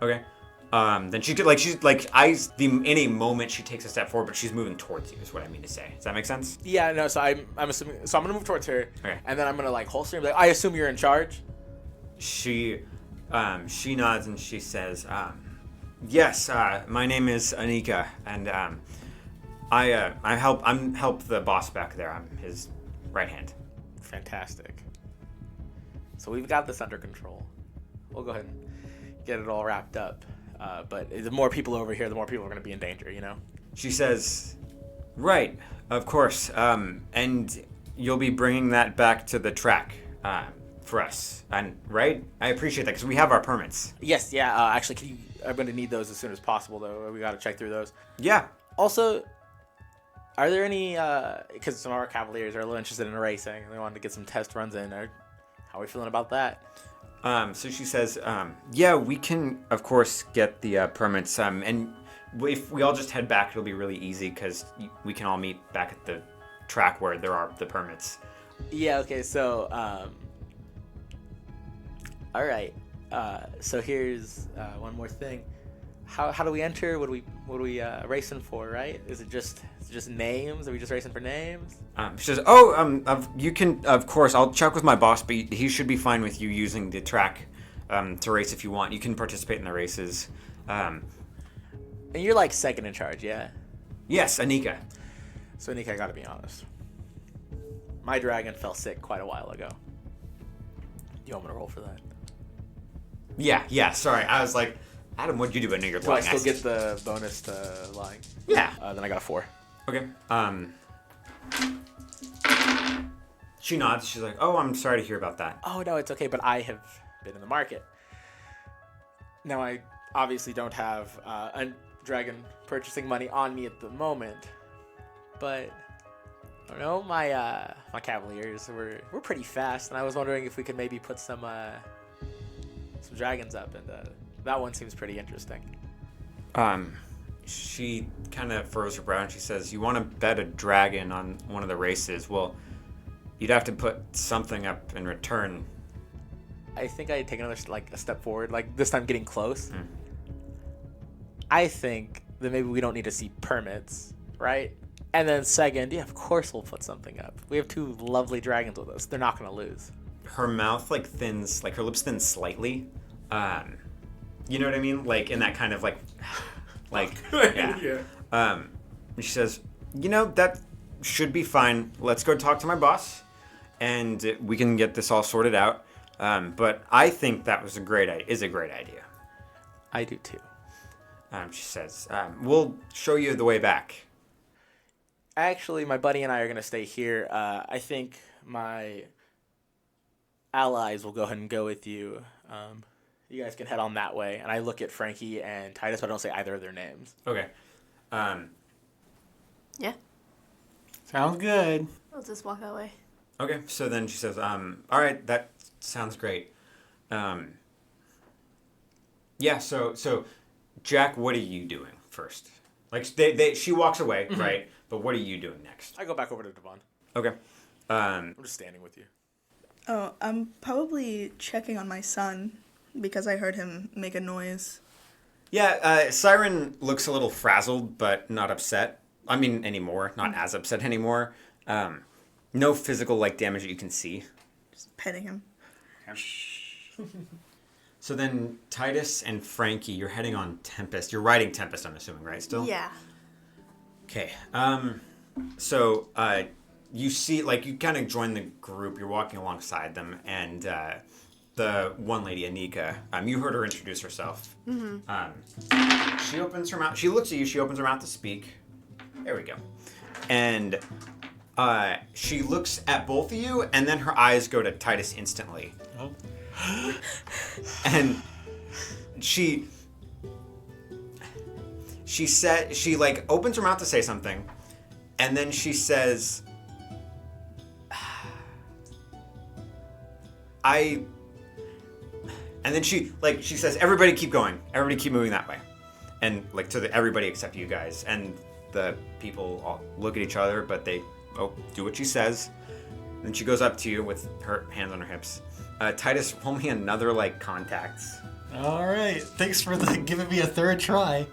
Okay. Then in a moment she takes a step forward, but she's moving towards you is what I mean to say. Does that make sense? Yeah, no, so I'm assuming, so I'm gonna move towards her. Okay. And then I'm gonna like holster and be like, "I assume you're in charge?" She nods and she says, "Yes, my name is Anika, and I'm help the boss back there. I'm his right hand." Fantastic. So we've got this under control. We'll go ahead and get it all wrapped up. But the more people over here, the more people are going to be in danger, you know? She says, "Right, of course. And you'll be bringing that back to the track for us. And right? I appreciate that because we have our permits." Yes, yeah. Actually, I'm going to need those as soon as possible, though. We got to check through those. Yeah. Also, are there any, because some of our Cavaliers are a little interested in racing, and they wanted to get some test runs in. How are we feeling about that? So she says, yeah, we can, of course, get the permits. And if we all just head back, it'll be really easy because we can all meet back at the track where there are the permits. Yeah, okay, so, all right. So here's one more thing. How do we enter? What are we racing for, right? Is it just names? Are we just racing for names? She says, you can, of course, I'll check with my boss, but he should be fine with you using the track to race if you want. You can participate in the races. And you're like second in charge, yeah? Yes, Anika. So Anika, I gotta be honest. My dragon fell sick quite a while ago. You want me to roll for that? Yeah, sorry. I was like, Adam, what'd you do? I knew you're lying. Do I still get the bonus to lying? Yeah. Then I got a 4. Okay. She nods. She's like, "Oh, I'm sorry to hear about that." Oh, no, it's okay, but I have been in the market. Now, I obviously don't have a dragon purchasing money on me at the moment, but I don't know, my Cavaliers we're pretty fast, and I was wondering if we could maybe put some dragons up, and that one seems pretty interesting. She kind of furrows her brow and she says, "You want to bet a dragon on one of the races? Well, you'd have to put something up in return." I think I'd take another a step forward, like this time getting close. I think that maybe we don't need to see permits, right? And then second, yeah, of course we'll put something up. We have 2 lovely dragons with us. They're not going to lose. Her mouth thins, her lips thin slightly. You know what I mean? Like in that kind of yeah. She says, that should be fine. Let's go talk to my boss, and we can get this all sorted out. But I think that is a great idea. I do too. She says, "We'll show you the way back." Actually, my buddy and I are going to stay here. I think my allies will go ahead and go with you. You guys can head on that way. And I look at Frankie and Titus, but I don't say either of their names. Okay. Yeah. Sounds good. I'll just walk that way. Okay, so then she says, all right, that sounds great. Yeah, so Jack, what are you doing first? She walks away, mm-hmm. right? But what are you doing next? I go back over to Devon. Okay. I'm just standing with you. Oh, I'm probably checking on my son because I heard him make a noise. Yeah, Siren looks a little frazzled, but not upset. I mean, anymore. Not as upset anymore. No physical like damage that you can see. Just petting him. So then Titus and Frankie, you're heading on Tempest. You're riding Tempest, I'm assuming, right? Still? Yeah. Okay. So you see, like, you kind of join the group. You're walking alongside them, and the one lady, Anika, you heard her introduce herself. Mm-hmm. She opens her mouth. She looks at you. She opens her mouth to speak. There we go. And she looks at both of you, and then her eyes go to Titus instantly. Oh. And she like opens her mouth to say something, and then she says, and then she says, everybody keep going, everybody keep moving that way, and like to everybody except you guys, and the people all look at each other, but they do what she says. Then she goes up to you with her hands on her hips. Titus, roll me another, like, contacts. All right. Thanks for giving me a third try.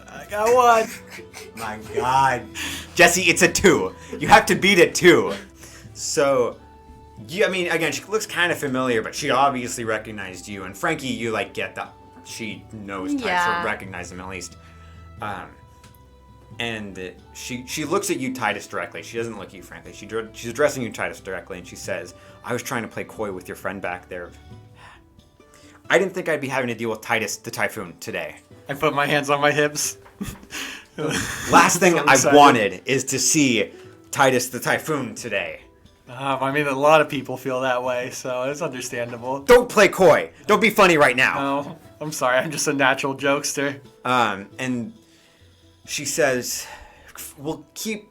I got one. My God. Jesse, it's a 2. You have to beat it 2. So, I mean, again, she looks kind of familiar, but she obviously recognized you. And Frankie, you, like, get that. She knows Titus, or recognize him at least. And she looks at you, Titus, directly. She doesn't look at you, frankly. She's addressing you, Titus, directly, and she says, I was trying to play coy with your friend back there. I didn't think I'd be having to deal with Titus the Typhoon today. I put my hands on my hips. Last thing I wanted is to see Titus the Typhoon today. I mean, a lot of people feel that way, so it's understandable. Don't play coy. Don't be funny right now. No, I'm sorry. I'm just a natural jokester. And she says, we'll keep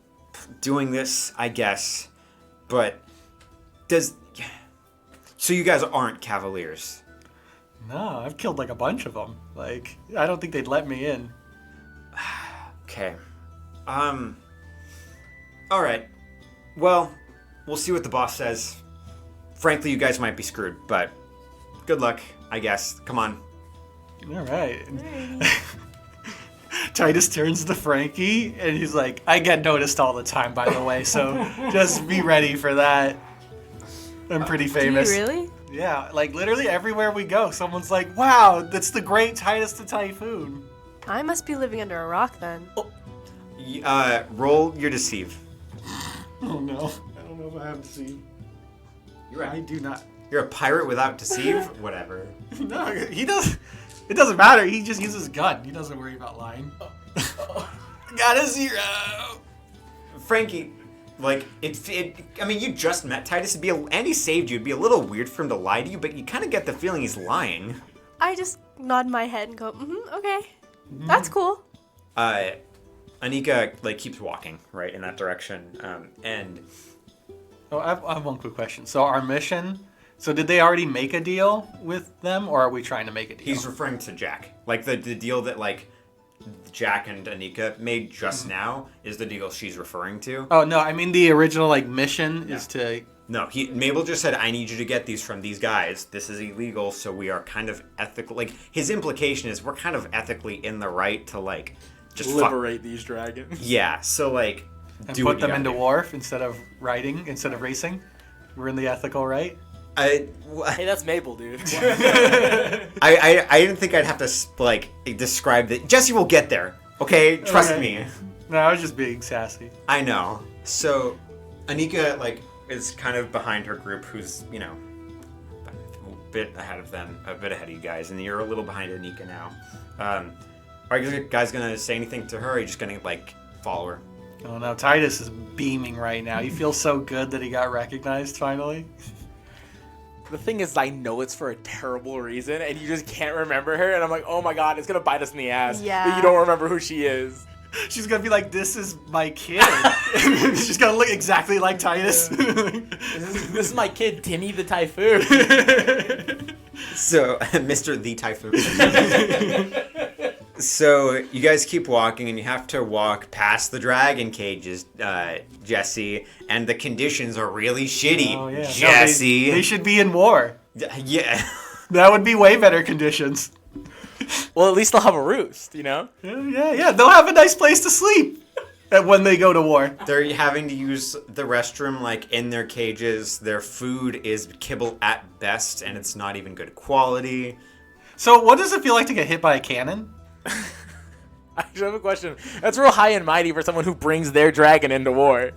doing this, I guess, but so you guys aren't Cavaliers? No, I've killed like a bunch of them. Like, I don't think they'd let me in. Okay. Alright. Well, we'll see what the boss says. Frankly, you guys might be screwed, but good luck, I guess. Come on. Alright. Titus turns to Frankie, and he's like, I get noticed all the time, by the way, so just be ready for that. I'm pretty famous. Do you really? Yeah, like literally everywhere we go, someone's like, wow, that's the great Titus the Typhoon. I must be living under a rock then. Roll your deceive. Oh no, I don't know if I have deceive. I do not. You're a pirate without deceive? Whatever. No, he does. It doesn't matter. He just uses gun. He doesn't worry about lying. Got a 0. Frankie, like I mean, you just met Titus. And he saved you. It'd be a little weird for him to lie to you, but you kind of get the feeling he's lying. I just nod my head and go, okay, that's cool. Anika like keeps walking right in that direction, and. Oh, I have one quick question. So our mission. So did they already make a deal with them, or are we trying to make a deal? He's referring to Jack. Like the deal that like Jack and Anika made just now is the deal she's referring to. Oh no, I mean the original like mission is to. No, Mabel just said, I need you to get these from these guys. This is illegal, so we are kind of ethical. Like his implication is we're kind of ethically in the right to like just liberate these dragons. Yeah, so like and put them into war instead of racing. We're in the ethical right. Hey, that's Mabel, dude. I didn't think I'd have to like describe that. Jesse will get there. Okay, trust me. No, I was just being sassy. I know. So, Anika like is kind of behind her group, who's a bit ahead of them, a bit ahead of you guys, and you're a little behind Anika now. Are you guys gonna say anything to her? Or are you just gonna like follow her? Oh no, Titus is beaming right now. He feels so good that he got recognized finally. The thing is, I know it's for a terrible reason, and you just can't remember her, and I'm like, oh my god, it's gonna bite us in the ass. Yeah. But you don't remember who she is. She's gonna be like, this is my kid. She's gonna look exactly like Titus. This is my kid, Timmy the Typhoon. So, Mr. the Typhoon. So, you guys keep walking, and you have to walk past the dragon cages, Jesse, and the conditions are really shitty. Oh, yeah. Jesse. No, they should be in war. Yeah. That would be way better conditions. Well, at least they'll have a roost, you know? Yeah. They'll have a nice place to sleep. when they go to war. They're having to use the restroom like in their cages. Their food is kibble at best, and it's not even good quality. So what does it feel like to get hit by a cannon? I just have a question. That's real high and mighty for someone who brings their dragon into war.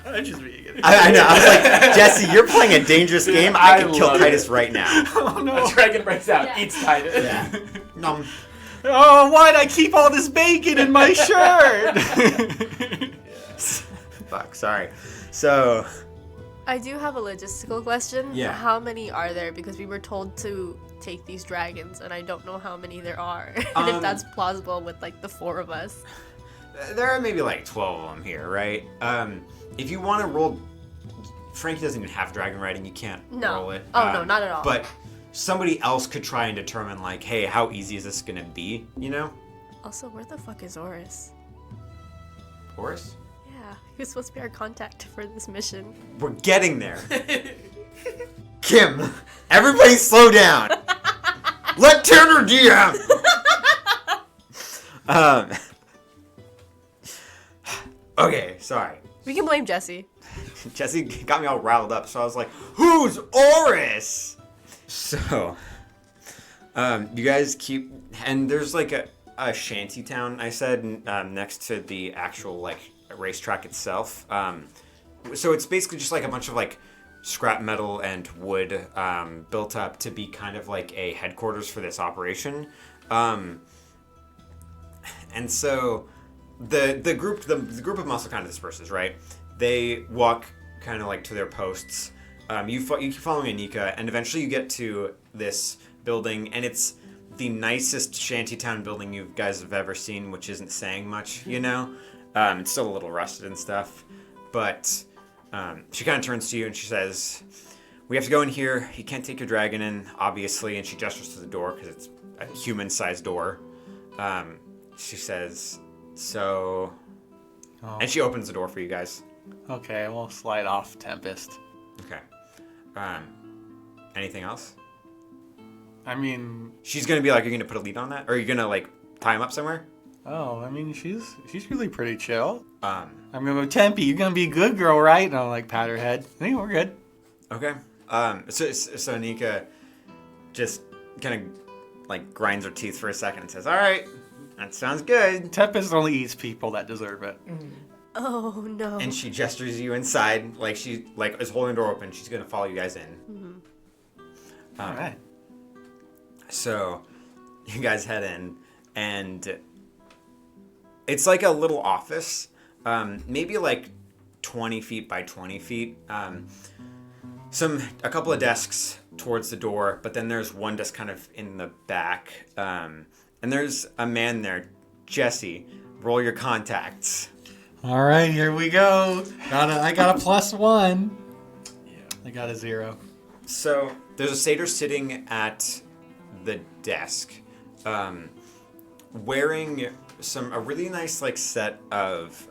I'm just being I know. I was like, Jesse, you're playing a dangerous game. I could kill Titus right now. Oh no. A dragon breaks out, eats Titus. Yeah. Nom. Oh, why'd I keep all this bacon in my shirt? Fuck, sorry. So, I do have a logistical question. Yeah. How many are there? Because we were told to take these dragons, and I don't know how many there are. And if that's plausible with like the 4 of us. there are maybe like 12 of them here, right? If you want to roll... Frankie doesn't even have dragon riding. You can't roll it. Oh, no, not at all. But somebody else could try and determine, like, hey, how easy is this going to be, you know? Also, where the fuck is Oris? Horus? Yeah, he was supposed to be our contact for this mission. We're getting there. Kim, everybody slow down. Let Tanner DM. Okay, sorry. We can blame Jesse. Jesse got me all riled up, so I was like, who's Oris? So, you guys keep... And there's like a shanty town, I said, next to the actual like racetrack itself. So it's basically just like a bunch of like scrap metal and wood built up to be kind of like a headquarters for this operation. And so the group of muscle kind of disperses, right? They walk kind of like to their posts. You keep following Anika, and eventually you get to this building, and it's the nicest shantytown building you guys have ever seen, which isn't saying much, you know? It's still a little rusted and stuff, but she kind of turns to you and she says, we have to go in here. You can't take your dragon in, obviously, and she gestures to the door because it's a human-sized door. She says, so... Oh. And she opens the door for you guys. Okay, we'll slide off Tempest. Okay. Anything else? I mean... She's going to be like, you're going to put a lead on that? Or are you going to, like, tie him up somewhere? Oh, I mean, she's really pretty chill. I'm going to go, Tempe, you're going to be a good girl, right? And I'll, like, pat her head. I think we're good. Okay. So Anika just kind of, like, grinds her teeth for a second and says, all right, that sounds good. Tempest only eats people that deserve it. Oh, no. And she gestures you inside, like she is holding the door open. She's going to follow you guys in. Mm-hmm. All right. So you guys head in, and it's like a little office, maybe like 20 feet by 20 feet. A couple of desks towards the door, but then there's one desk kind of in the back. And there's a man there. Jesse, roll your contacts. All right, here we go. I got a +1. Yeah, I got a 0. So there's a satyr sitting at the desk, wearing a really nice like set of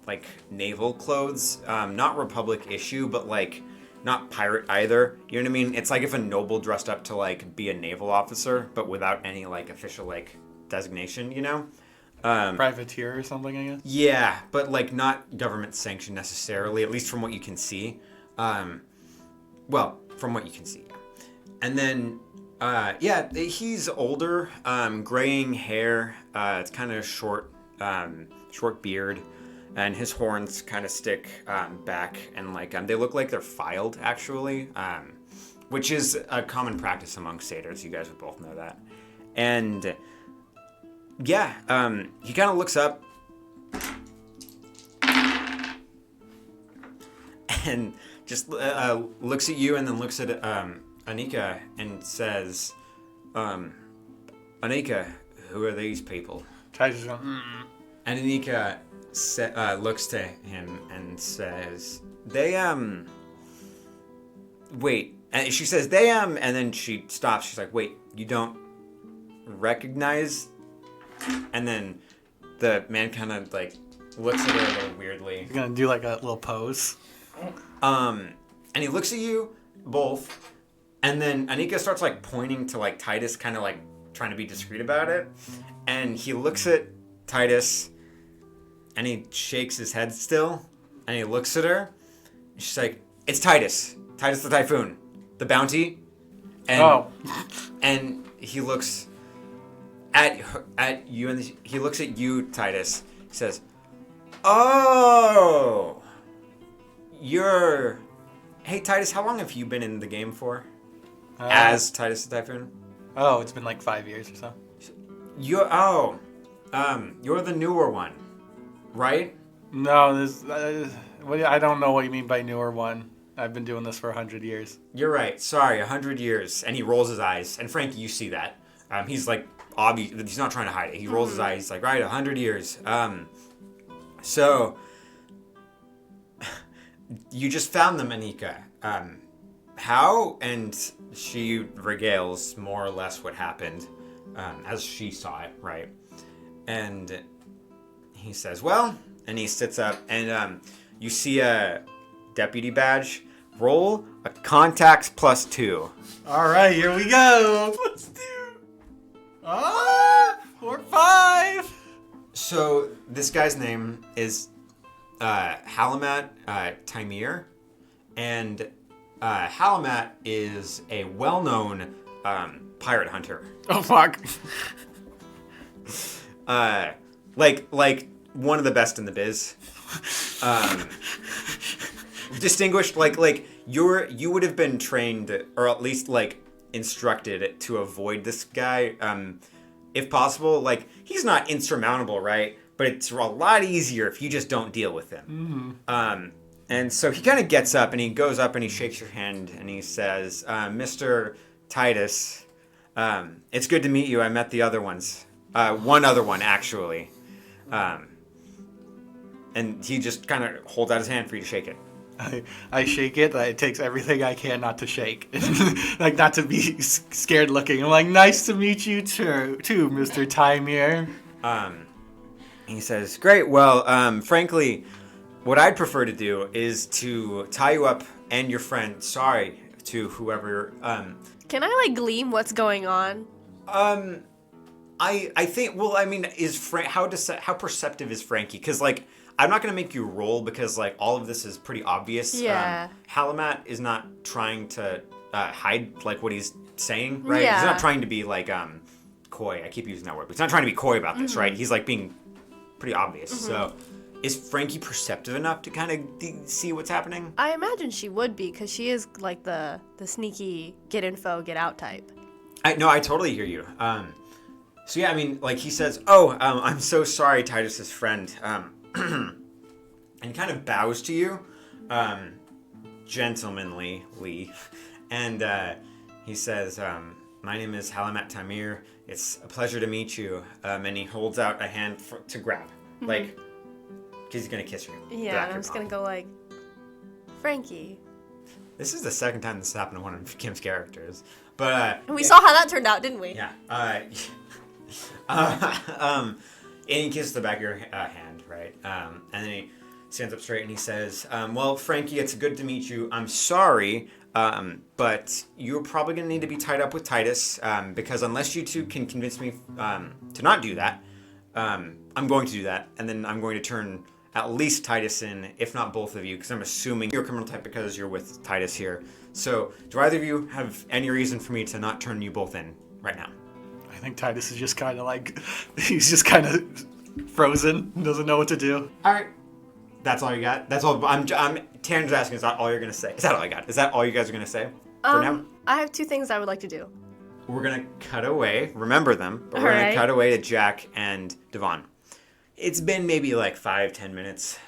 like naval clothes, not Republic issue, but like not pirate either. You know what I mean? It's like if a noble dressed up to like be a naval officer, but without any like official like designation, you know? Privateer or something, I guess? Yeah, but like not government sanctioned necessarily, at least from what you can see. Well, from what you can see, yeah. And then, he's older, graying hair, it's kind of short beard, and his horns kind of stick back, and like they look like they're filed, actually, which is a common practice among satyrs. You guys would both know that. And yeah, he kind of looks up and just looks at you and then looks at Anika and says, Anika, who are these people? Ty's just going, And Anika looks to him and says, they, wait. And she says, they, and then she stops. She's like, wait, you don't recognize? And then the man kind of like looks at her a little weirdly. You're gonna do like a little pose. And he looks at you both, and then Anika starts like pointing to like Titus, kind of like trying to be discreet about it. And he looks at Titus, and he shakes his head still, and he looks at her. And she's like, "It's Titus. Titus the Typhoon. The bounty." And, and he looks at you, and he looks at you, Titus. He says, "Oh, Hey, Titus, how long have you been in the game for? As Titus the Typhoon?" Oh, it's been like 5 years or so. You're the newer one, right? No, I don't know what you mean by newer one. I've been doing this for 100 years. You're right. Sorry, 100 years. And he rolls his eyes. And Frankie, you see that. He's like, obvious. He's not trying to hide it. He rolls his eyes. He's like, right, 100 years. So, you just found them, Anika. How? And she regales more or less what happened as she saw it, right? And he says, well, and he sits up, and you see a deputy badge. Roll a contacts +2. All right, here we go. +2. 4, 5. So this guy's name is Halamat Taimir, and Halamat is a well-known pirate hunter. Oh fuck! Like one of the best in the biz. Distinguished, like you would have been trained, or at least like instructed to avoid this guy, if possible. Like, he's not insurmountable, right? But it's a lot easier if you just don't deal with him. Mm-hmm. And so he kind of gets up and he goes up and he shakes your hand and he says, "Mr. Titus, it's good to meet you. I met the other ones. One other one, actually." And he just kind of holds out his hand for you to shake it. I shake it. It takes everything I can not to shake. Like, not to be scared looking. I'm like, nice to meet you too, Mr. Taimir. He says, great. Well, frankly, what I'd prefer to do is to tie you up and your friend, sorry, to whoever. Can I, like, gleam what's going on? I think, well, I mean, how perceptive is Frankie? Because, like, I'm not going to make you roll because, like, all of this is pretty obvious. Yeah. Halamat is not trying to hide, like, what he's saying, right? Yeah. He's not trying to be, like, coy. I keep using that word. But he's not trying to be coy about this, right? He's, like, being pretty obvious. Mm-hmm. So, is Frankie perceptive enough to kind of see what's happening? I imagine she would be, because she is, like, the sneaky get info, get out type. I totally hear you. So, yeah, I mean, like, he says, oh, I'm so sorry, Titus's friend. And he kind of bows to you, gentlemanly, and he says, my name is Halamat Taimir. It's a pleasure to meet you. And he holds out a hand to grab, like, because he's going to kiss you. Yeah, and I'm just going to go like, Frankie. This is the second time this happened to one of Kim's characters. But and we saw how that turned out, didn't we? Yeah. And he kisses the back of your hand, right? And then he stands up straight and he says, well, Frankie, it's good to meet you. I'm sorry, but you're probably going to need to be tied up with Titus, because unless you two can convince me to not do that, I'm going to do that. And then I'm going to turn at least Titus in, if not both of you, because I'm assuming you're a criminal type because you're with Titus here. So do either of you have any reason for me to not turn you both in right now? I think Titus is just kind of like, he's just kind of frozen, doesn't know what to do. All right. That's all you got? That's all. Tanner's asking, is that all you're going to say? Is that all I got? Is that all you guys are going to say for now? I have two things I would like to do. We're going to cut away. Remember them. But we're going to cut away to Jack and Devon. It's been maybe like 5-10 minutes.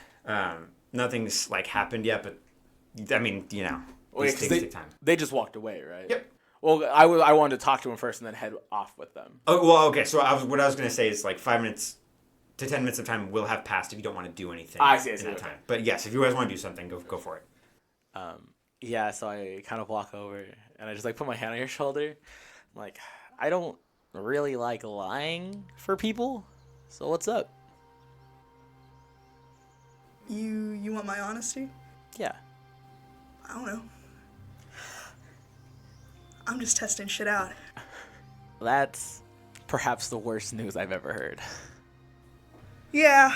Nothing's like happened yet, but I mean, you know, these things take time. They just walked away, right? Yep. Well, I wanted to talk to him first and then head off with them. Oh, well, okay. So what I was going to say is like 5 minutes to 10 minutes of time will have passed if you don't want to do anything in that time. But yes, if you guys want to do something, go for it. Yeah, so I kind of walk over and I just like put my hand on your shoulder. I'm like, I don't really like lying for people. So what's up? You want my honesty? Yeah. I don't know. I'm just testing shit out. That's perhaps the worst news I've ever heard. Yeah.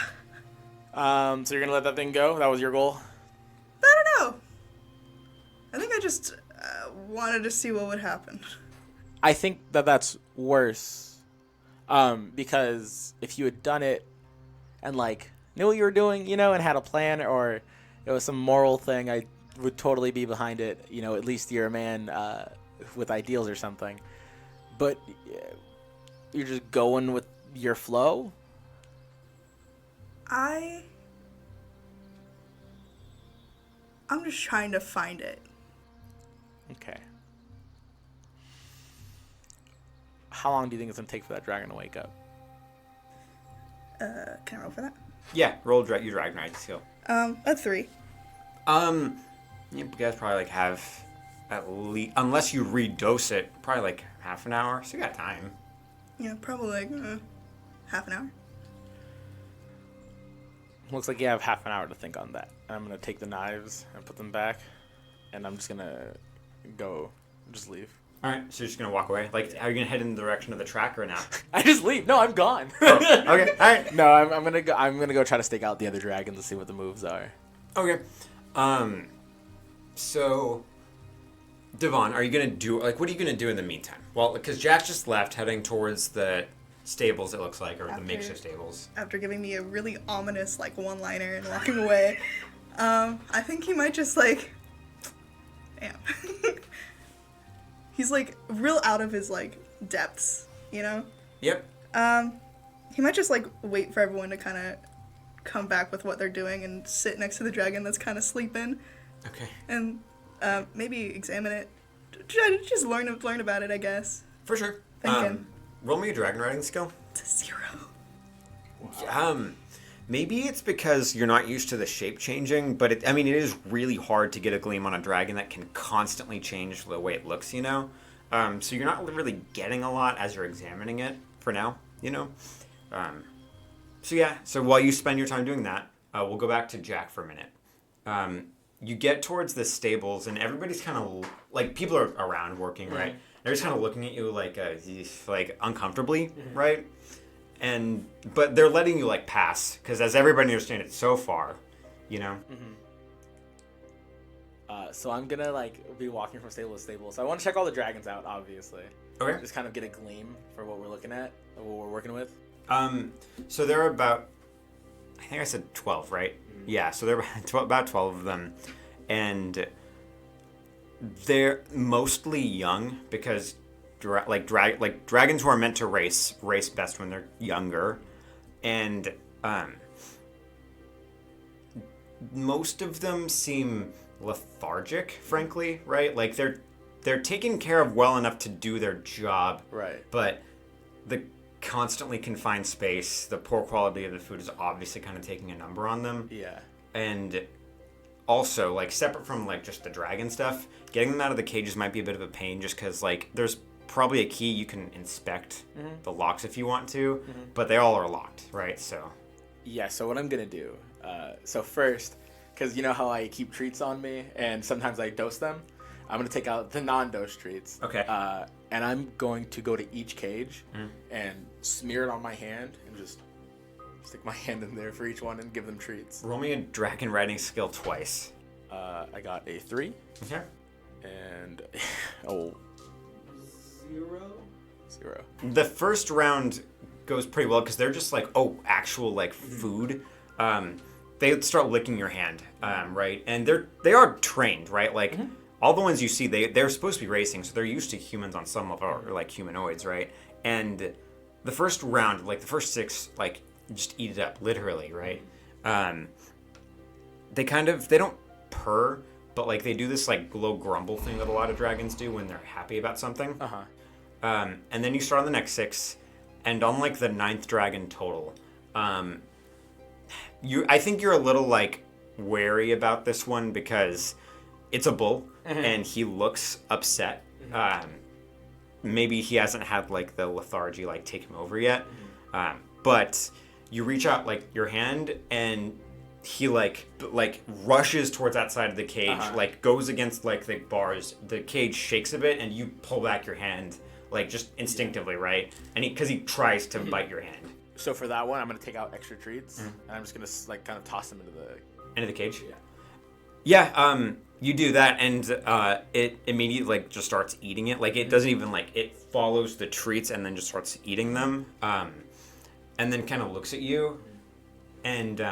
So you're gonna let that thing go? That was your goal? I don't know. I think I just wanted to see what would happen. I think that's worse. Because if you had done it and like knew what you were doing, you know, and had a plan, or it was some moral thing, I would totally be behind it. You know, at least you're a man with ideals or something. But you're just going with your flow? I'm just trying to find it. Okay. How long do you think it's going to take for that dragon to wake up? Can I roll for that? Yeah, roll your dragon ride skill. A 3. You guys probably like have at least, unless you redose it, probably like half an hour. So you got time. Yeah, probably like half an hour. Looks like you have half an hour to think on that. I'm going to take the knives and put them back, and I'm just going to just leave. All right, so you're just going to walk away? Like, are you going to head in the direction of the track or not? I just leave. No, I'm gone. Oh, okay, all right. No, I'm going to go try to stake out the other dragons and see what the moves are. Okay. So, Devon, are you going to do, like, what are you going to do in the meantime? Well, because Jack just left, heading towards the stables, it looks like, or the makeshift stables. After giving me a really ominous, like, one-liner and walking away, I think he might just, like, damn. He's, like, real out of his, like, depths, you know? Yep. He might just, like, wait for everyone to kind of come back with what they're doing and sit next to the dragon that's kind of sleeping. Okay. And maybe examine it. Just learn about it, I guess. For sure. Thinking. Roll me a dragon riding skill. It's a 0. Wow. Maybe it's because you're not used to the shape changing, but it is really hard to get a gleam on a dragon that can constantly change the way it looks, you know? So you're not really getting a lot as you're examining it for now, you know? So while you spend your time doing that, we'll go back to Jack for a minute. You get towards the stables, and everybody's kind of, like, people are around working, right? They're just kind of looking at you like uncomfortably, right? But they're letting you, like, pass, because as everybody understands it so far, you know? So I'm gonna, like, be walking from stable to stable. So I want to check all the dragons out, obviously. Okay. Just kind of get a gleam for what we're looking at, or what we're working with. So there are about, I think I said 12, right? Yeah, so there are about 12 of them. And they're mostly young, because dragons who are meant to race best when they're younger. And most of them seem lethargic, frankly, right? Like they're taken care of well enough to do their job. Right. But the constantly confined space, the poor quality of the food is obviously kind of taking a number on them. Yeah. And also, like, separate from, like, just the dragon stuff, getting them out of the cages might be a bit of a pain, just because, like, there's probably a key you can inspect the locks if you want to, but they all are locked, right? So yeah, so what I'm gonna do, so first, because you know how I keep treats on me and sometimes I dose them, I'm gonna take out the non-dose treats. Okay. And I'm going to go to each cage and smear it on my hand and just stick my hand in there for each one and give them treats. Roll me a dragon riding skill twice. I got a 3. Okay. And 0. The first round goes pretty well because they're just like, actual like food. They start licking your hand, right? And they are trained, right? Like all the ones you see, they're supposed to be racing, so they're used to humans on some level, or like humanoids, right? And the first round, like the first 6, like just eat it up, literally, right? They don't purr, but like they do this like low grumble thing that a lot of dragons do when they're happy about something. And then you start on the next 6, and on like the 9th dragon total, I think you're a little like wary about this one because it's a bull and he looks upset. Maybe he hasn't had like the lethargy like take him over yet. But you reach out like your hand and he like rushes towards that side of the cage, like goes against like the bars. The cage shakes a bit and you pull back your hand like just instinctively, right? And because he tries to bite your hand. So for that one, I'm gonna take out extra treats, and I'm just gonna like kind of toss them Into the cage? Yeah. Yeah, you do that, and it immediately like just starts eating it. Like it doesn't even like it follows the treats and then just starts eating them, and then kind of looks at you, and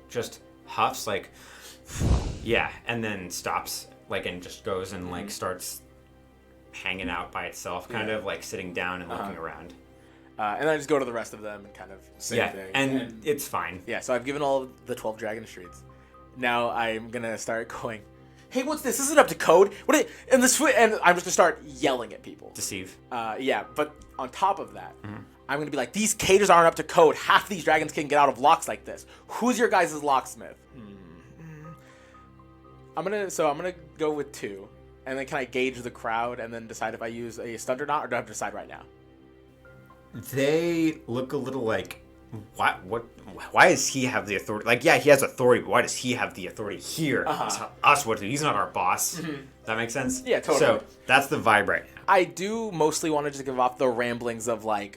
just huffs like, yeah, and then stops like and just goes and like starts hanging out by itself, kind of like sitting down and looking around. And then I just go to the rest of them and kind of same thing. And it's fine. Yeah, so I've given all the 12 dragon treats. Now I'm gonna start going, hey, what's this? This isn't up to code. And I'm just gonna start yelling at people. Deceive. Yeah, but on top of that, I'm gonna be like, these cages aren't up to code. Half these dragons can get out of locks like this. Who's your guys' locksmith? I'm gonna go with 2, and then can I gauge the crowd and then decide if I use a stunt or not, or do I have to decide right now? They look a little like, why does he have the authority? Like, yeah, he has authority, but why does he have the authority here? Tell us what to do. He's not our boss. Does that make sense? Yeah, totally. So that's the vibe right now. I do mostly want to just give off the ramblings of a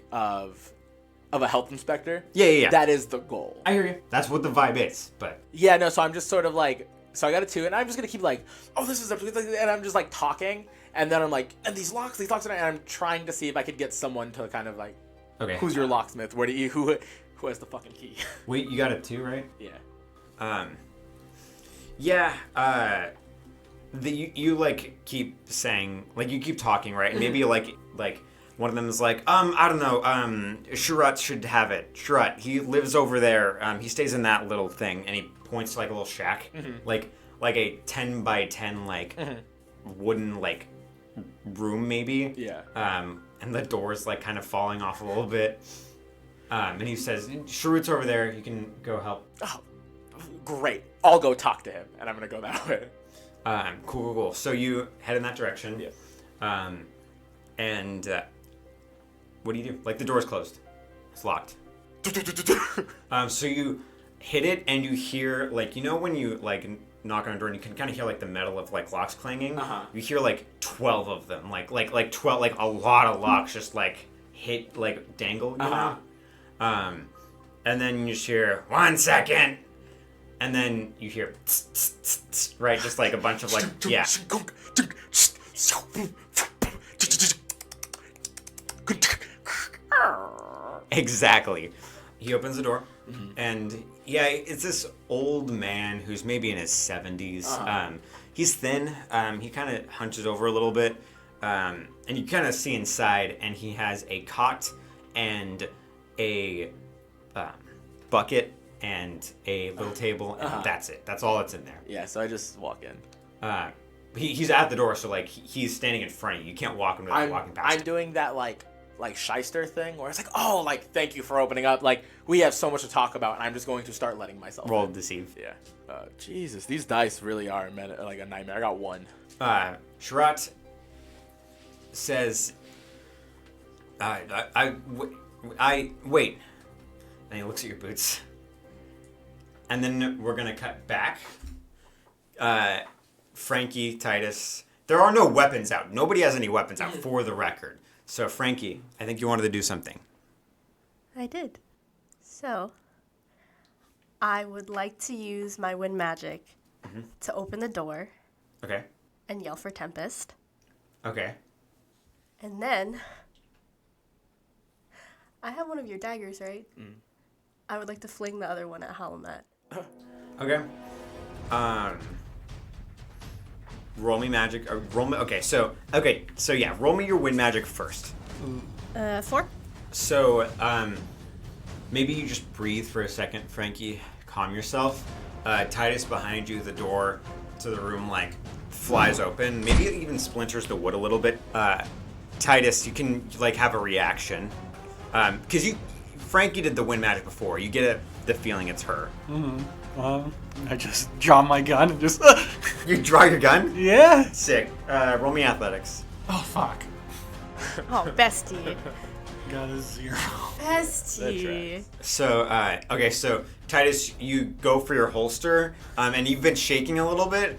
health inspector. Yeah. That is the goal. I hear you. That's what the vibe is, but... Yeah, no, so I'm just sort of like... So I got a 2, and I'm just going to keep like, oh, this is... And I'm just like talking, and then I'm like, and these locks, and I'm trying to see if I could get someone to kind of like... Okay. Who's your locksmith? Who has the fucking key? Wait, you got a 2, right? Yeah. You like keep saying, like you keep talking, right? And maybe like one of them is like, I don't know, Sharut should have it. Sharut, he lives over there. He stays in that little thing, and he points to like a little shack, like a 10 by 10 like wooden like room maybe. Yeah. And the door's like kind of falling off a little bit. And he says, Sharut's over there. You can go help. Oh, great. I'll go talk to him, and I'm gonna go that way. Cool. So you head in that direction. Yeah. And what do you do? Like the door's closed. It's locked. So you hit it, and you hear like, you know when you like knock on a door and you can kind of hear like the metal of like locks clanging. You hear like 12 of them, like 12, like a lot of locks just like hit, like dangle, you know. And then you just hear 1 second, and then you hear tss, tss, tss, tss, right, just like a bunch of like Exactly. He opens the door, and it's this old man who's maybe in his 70s. He's thin. He kind of hunches over a little bit, and you kind of see inside, and he has a cot and a bucket and a little table, and that's it. That's all that's in there. Yeah, so I just walk in. He's at the door, so like he's standing in front of you. You can't walk him without walking past him. I'm doing that like shyster thing where it's like, oh, like thank you for opening up. Like we have so much to talk about, and I'm just going to start letting myself roll in. deceive. Yeah. Jesus, these dice really are like a nightmare. I got 1. Sharut says, I wait. And he looks at your boots. And then we're going to cut back. Frankie, Titus, there are no weapons out. Nobody has any weapons out, for the record. So, Frankie, I think you wanted to do something. I did. So, I would like to use my wind magic to open the door. Okay. And yell for Tempest. Okay. And then, I have one of your daggers, right? I would like to fling the other one at Holomet. Okay. Roll me magic. Roll me. Okay. So yeah. Roll me your wind magic first. 4. So maybe you just breathe for a second, Frankie. Calm yourself. Titus behind you, the door to the room like flies open. Maybe it even splinters the wood a little bit. Titus, you can like have a reaction because Frankie did the wind magic before. You get the feeling it's her. I just draw my gun and just... You draw your gun? Yeah. Sick. Roll me athletics. Oh, fuck. Oh, bestie. Got a 0. Bestie. So, okay, so Titus, you go for your holster, and you've been shaking a little bit.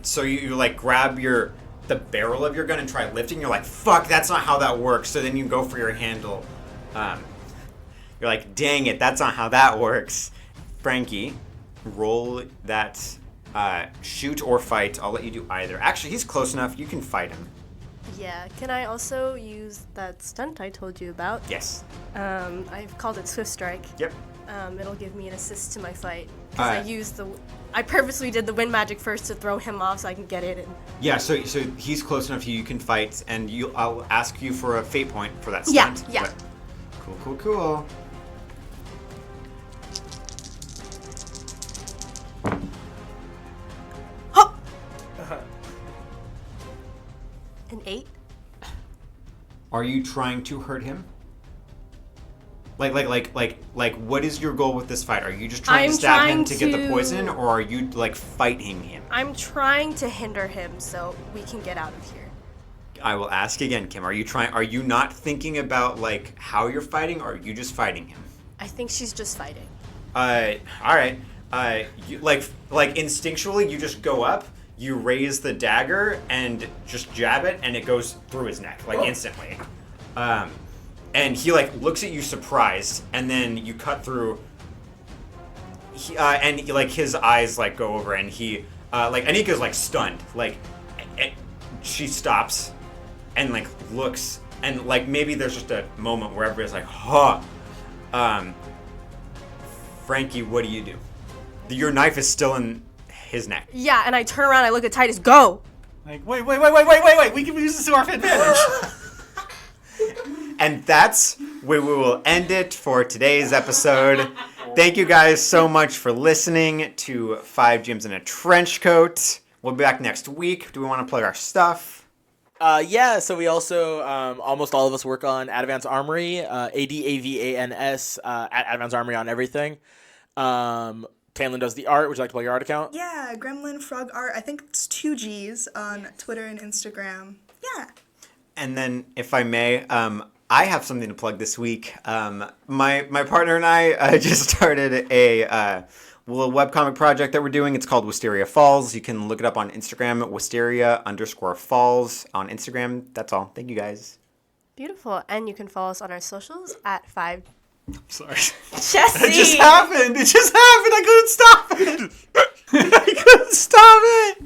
So you like grab the barrel of your gun and try lifting. You're like, fuck, that's not how that works. So then you go for your handle. You're like, dang it, that's not how that works. Frankie, roll that shoot or fight. I'll let you do either. Actually, he's close enough. You can fight him. Yeah. Can I also use that stunt I told you about? Yes. I've called it Swift Strike. Yep. It'll give me an assist to my fight. Because I purposely did the wind magic first to throw him off so I can get it in. Yeah, so he's close enough you can fight, and I'll ask you for a fate point for that stunt. Yeah. But cool. An 8? Are you trying to hurt him? Like, what is your goal with this fight? Are you just trying to stab him to get the poison, or are you, like, fighting him? I'm trying to hinder him so we can get out of here. I will ask again, Kim. Are you not thinking about, like, how you're fighting, or are you just fighting him? I think she's just fighting. Alright. You, like, instinctually, you just go up, you raise the dagger, and just jab it, and it goes through his neck, like, instantly. And he, like, looks at you surprised, and then you cut through, and, like, his eyes, like, go over, and he, like, Anika's, like, stunned. Like, she stops, and, like, looks, and, like, maybe there's just a moment where everybody's like, huh. Frankie, what do you do? Your knife is still in his neck. Yeah, and I turn around, I look at Titus, go! Like, wait, we can use this to our advantage. And that's where we will end it for today's episode. Thank you guys so much for listening to 5 Gems in a Trench Coat. We'll be back next week. Do we want to plug our stuff? Yeah, so we also, almost all of us work on Advance Armory, ADAVANS, at Advance Armory on everything. Tamlin does the art. Would you like to plug your art account? Yeah, Gremlin Frog Art. I think it's 2 Gs on Twitter and Instagram. Yeah. And then, if I may, I have something to plug this week. My partner and I just started a little webcomic project that we're doing. It's called Wisteria Falls. You can look it up on Instagram at Wisteria_Falls on Instagram. That's all. Thank you, guys. Beautiful. And you can follow us on our socials at 5. Sorry. Jesse! It just happened. I couldn't stop it. I couldn't stop it.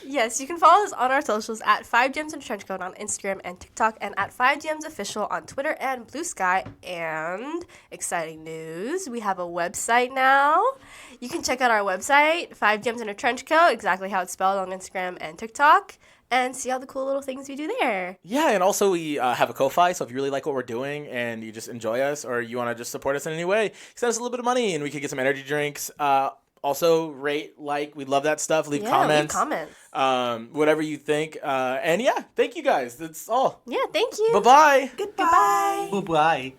Yes, you can follow us on our socials at 5 Gems in a Trench Coat on Instagram and TikTok, and at 5 Gems Official on Twitter and Blue Sky. And exciting news, we have a website now. You can check out our website, 5 Gems in a Trench Coat, exactly how it's spelled on Instagram and TikTok, and see all the cool little things we do there. Yeah, and also we have a Ko-Fi, so if you really like what we're doing and you just enjoy us, or you want to just support us in any way, send us a little bit of money and we could get some energy drinks. Also, rate, like, we love that stuff. Leave comments. Whatever you think. And yeah, thank you guys. That's all. Yeah, thank you. Bye-bye. Goodbye. Bye-bye.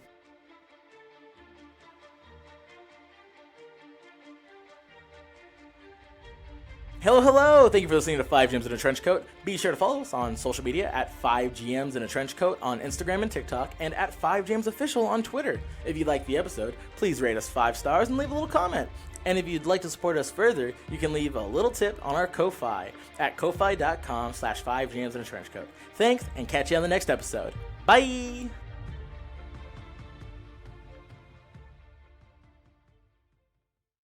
Hello. Thank you for listening to 5 Gems in a Trench Coat. Be sure to follow us on social media at 5GMs in a Trench Coat on Instagram and TikTok, and at 5GMs Official on Twitter. If you liked the episode, please rate us 5 stars and leave a little comment. And if you'd like to support us further, you can leave a little tip on our Ko-Fi at ko-fi.com/5GMs in a Trench Coat. Thanks, and catch you on the next episode. Bye!